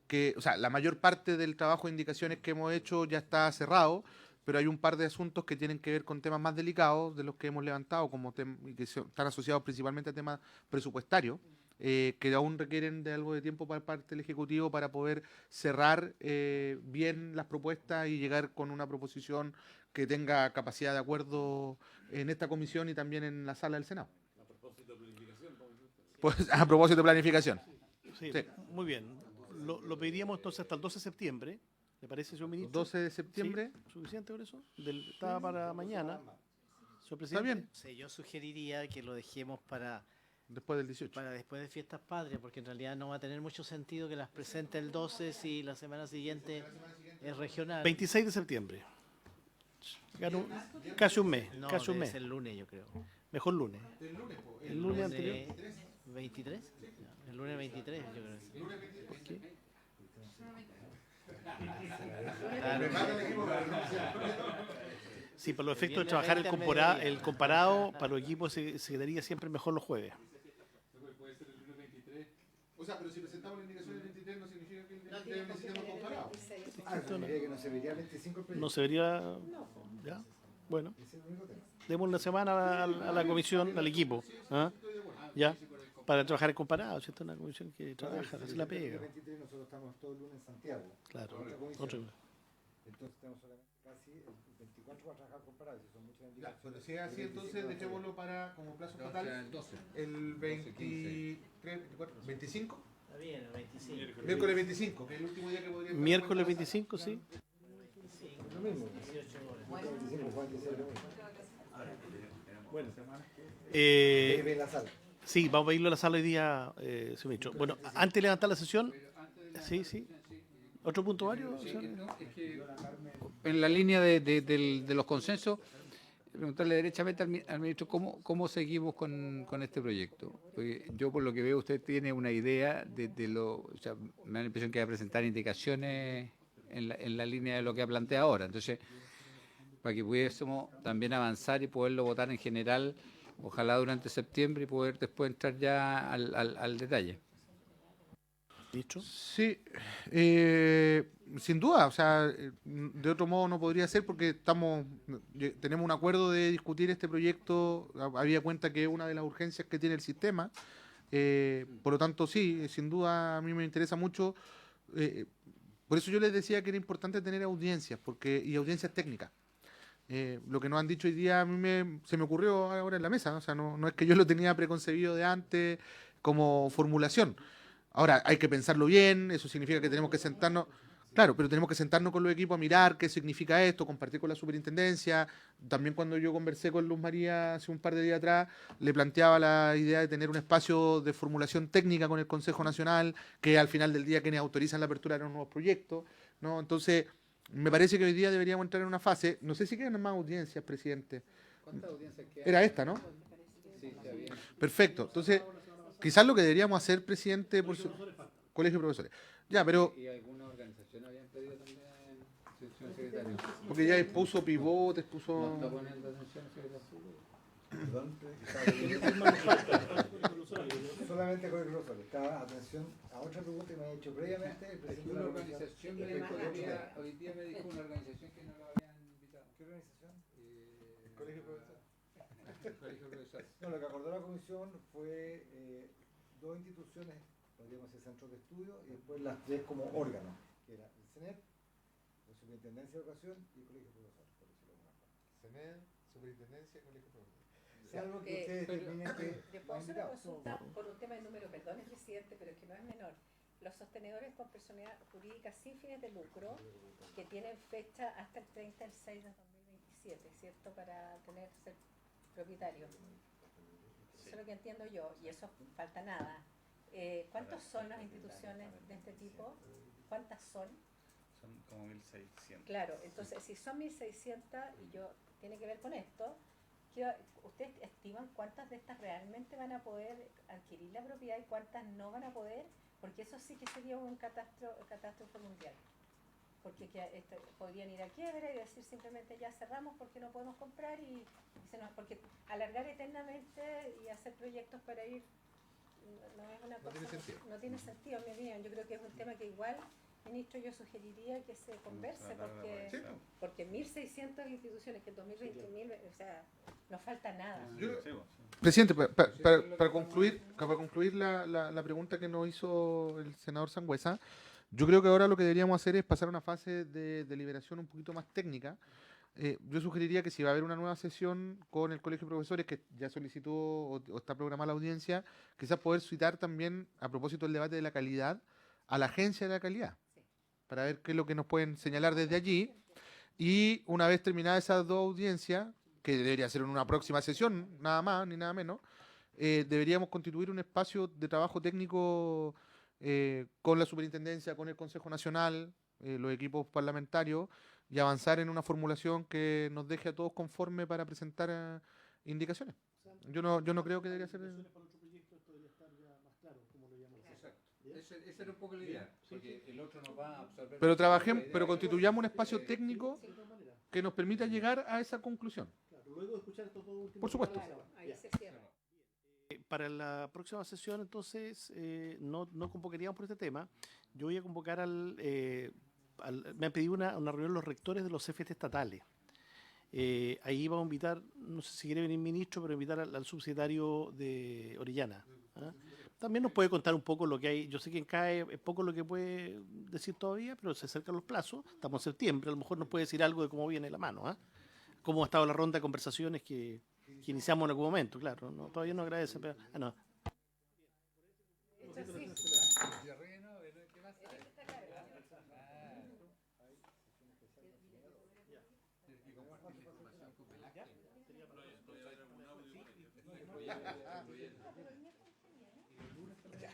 que, o sea, la mayor parte del trabajo de indicaciones que hemos hecho ya está cerrado, pero hay un par de asuntos que tienen que ver con temas más delicados de los que hemos levantado, como y que están asociados principalmente a temas presupuestarios, que aún requieren de algo de tiempo por parte del Ejecutivo para poder cerrar bien las propuestas y llegar con una proposición que tenga capacidad de acuerdo en esta comisión y también en la sala del Senado. A propósito de planificación. Pues, a propósito de planificación. Sí, Sí. Muy bien. Lo pediríamos entonces hasta el 12 de septiembre. ¿Le parece, señor ministro? 12 de septiembre. ¿Sí? ¿Suficiente por eso? Estaba para mañana. Señor presidente. ¿Está bien? Sí, yo sugeriría que lo dejemos para después del 18. Para después de Fiestas Patrias, porque en realidad no va a tener mucho sentido que las presente el 12 si la semana siguiente es regional. 26 de septiembre. Casi un mes. No, casi un debe mes. ser el lunes, yo creo. Mejor lunes. El lunes anterior. 23. El lunes 23, yo creo. ¿Por qué? Claro. Sí, por los efectos de trabajar el comparado, para los equipos se daría siempre mejor los jueves. Puede ser el lunes 23. O sea, pero si presentamos la indicación el 23 no significa que el 23 necesitemos comparado. Significa que no se vería el 25 el proyecto. No se vería. ¿Ya? Bueno. Demos una semana a la comisión, al equipo. ¿Ah? ¿Ya? Para trabajar el comparado. Si esta es una comisión que trabaja, hace la pega. El 23 nosotros estamos todo el lunes en Santiago. Claro. Entonces tenemos solamente casi el 24 para trabajar comparado. Si son muchas indicaciones. Pero si es así, entonces dejémoslo para como plazo fatal. El 23, 24, 25. Está bien, el 25. Miércoles 25, que es el último día que podría estar. Miércoles 25, sí. Lo mismo. 18 horas. Bueno. La sala. Sí, vamos a irlo a la sala hoy día, señor ministro. Bueno, antes de levantar la sesión, sí. ¿Otro punto, Mario? En la línea de los consensos, preguntarle derechamente al ministro cómo seguimos con este proyecto. Porque yo, por lo que veo, usted tiene una idea o sea, me da la impresión que va a presentar indicaciones en la línea de lo que ha planteado ahora. Entonces, para que pudiésemos también avanzar y poderlo votar en general, ojalá durante septiembre, y poder después entrar ya al detalle. ¿Dicho? Sí, sin duda, o sea, de otro modo no podría ser porque tenemos un acuerdo de discutir este proyecto, había cuenta que es una de las urgencias que tiene el sistema, por lo tanto sí, sin duda a mí me interesa mucho, por eso yo les decía que era importante tener audiencias, y audiencias técnicas. Lo que nos han dicho hoy día a mí se me ocurrió ahora en la mesa, ¿no? O sea, no es que yo lo tenía preconcebido de antes como formulación. Ahora, hay que pensarlo bien, eso significa que tenemos que sentarnos, claro, pero tenemos que sentarnos con los equipos a mirar qué significa esto, compartir con la superintendencia. También cuando yo conversé con Luz María hace un par de días atrás, le planteaba la idea de tener un espacio de formulación técnica con el Consejo Nacional, que al final del día quienes autorizan la apertura de los nuevos proyectos, ¿no? Entonces, me parece que hoy día deberíamos entrar en una fase, no sé si quedan más audiencias, presidente. ¿Cuántas audiencias quedan? Era esta, ¿no? Sí, está bien. Perfecto, entonces... Quizás lo que deberíamos hacer, presidente, por su colegio de profesores. Ya, pero... Y algunas organizaciones habían pedido también, señor secretario. Porque ya puso pivotes, puso... No está poniendo atención, secretario. Perdón, solamente con el profesor, estaba atención a otra pregunta que me ha hecho previamente el presidente de la organización comisión. hoy día me dijo una organización que no lo habían invitado. ¿Qué organización? El Colegio Profesor. El Colegio Profesor. No, lo que acordó la comisión fue dos instituciones, podríamos decir centros de estudio, y después las tres como órganos, que era el CENEP, la Superintendencia de Educación y el Colegio Profesor, por decirlo de alguna forma. CENED, Superintendencia y Colegio Profesor. Salvo que ustedes determinen que ¿Le no puedo han hacer una invitado. consulta por un tema de número? Perdone, presidente, pero es que no es menor. Los sostenedores con personalidad jurídica sin fines de lucro, que tienen fecha hasta el 30 del 6 de 2027, ¿cierto? Para ser propietarios. Eso es lo que entiendo yo, y eso falta nada. ¿Cuántos son las instituciones de este tipo? ¿Cuántas son? Son como 1.600. Claro, entonces si son 1.600, y tiene que ver con esto, ¿ustedes estiman cuántas de estas realmente van a poder adquirir la propiedad y cuántas no van a poder? Porque eso sí que sería un catástrofe mundial. Porque podrían ir a quiebra y decir simplemente ya cerramos porque no podemos comprar porque alargar eternamente y hacer proyectos para ir no es una cosa, no tiene sentido en mi opinión. Yo creo que es un tema que igual, ministro, yo sugeriría que se converse porque 1.600 instituciones, que en 2020 o sea, no falta nada. Presidente, para concluir la pregunta que nos hizo el senador Sangüesa, yo creo que ahora lo que deberíamos hacer es pasar a una fase de deliberación un poquito más técnica. Yo sugeriría que si va a haber una nueva sesión con el Colegio de Profesores, que ya solicitó o está programada la audiencia, quizás poder citar también, a propósito del debate de la calidad, a la agencia de la calidad, para ver qué es lo que nos pueden señalar desde allí. Y una vez terminadas esas dos audiencias, que debería ser en una próxima sesión, nada más ni nada menos, deberíamos constituir un espacio de trabajo técnico con la superintendencia, con el Consejo Nacional, los equipos parlamentarios, y avanzar en una formulación que nos deje a todos conforme para presentar indicaciones. Yo no creo que debería ser... Esa era un poco la idea, porque el otro nos va a absorber. Pero constituyamos un espacio técnico que nos permita llegar a esa conclusión. Luego de escuchar estos dos últimos. Por supuesto. Ahí se cierra. Para la próxima sesión, entonces, no convocaríamos por este tema. Yo voy a convocar me han pedido una reunión los rectores de los CFT estatales. Ahí vamos a invitar, no sé si quiere venir ministro, pero invitar al subsecretario de Orellana. ¿Ah? También nos puede contar un poco lo que hay. Yo sé que en CAE es poco lo que puede decir todavía, pero se acercan los plazos. Estamos en septiembre, a lo mejor nos puede decir algo de cómo viene la mano. ¿Ah? Cómo ha estado la ronda de conversaciones que iniciamos en algún momento, claro. ¿No? Todavía no agradece, pero... no. Ya.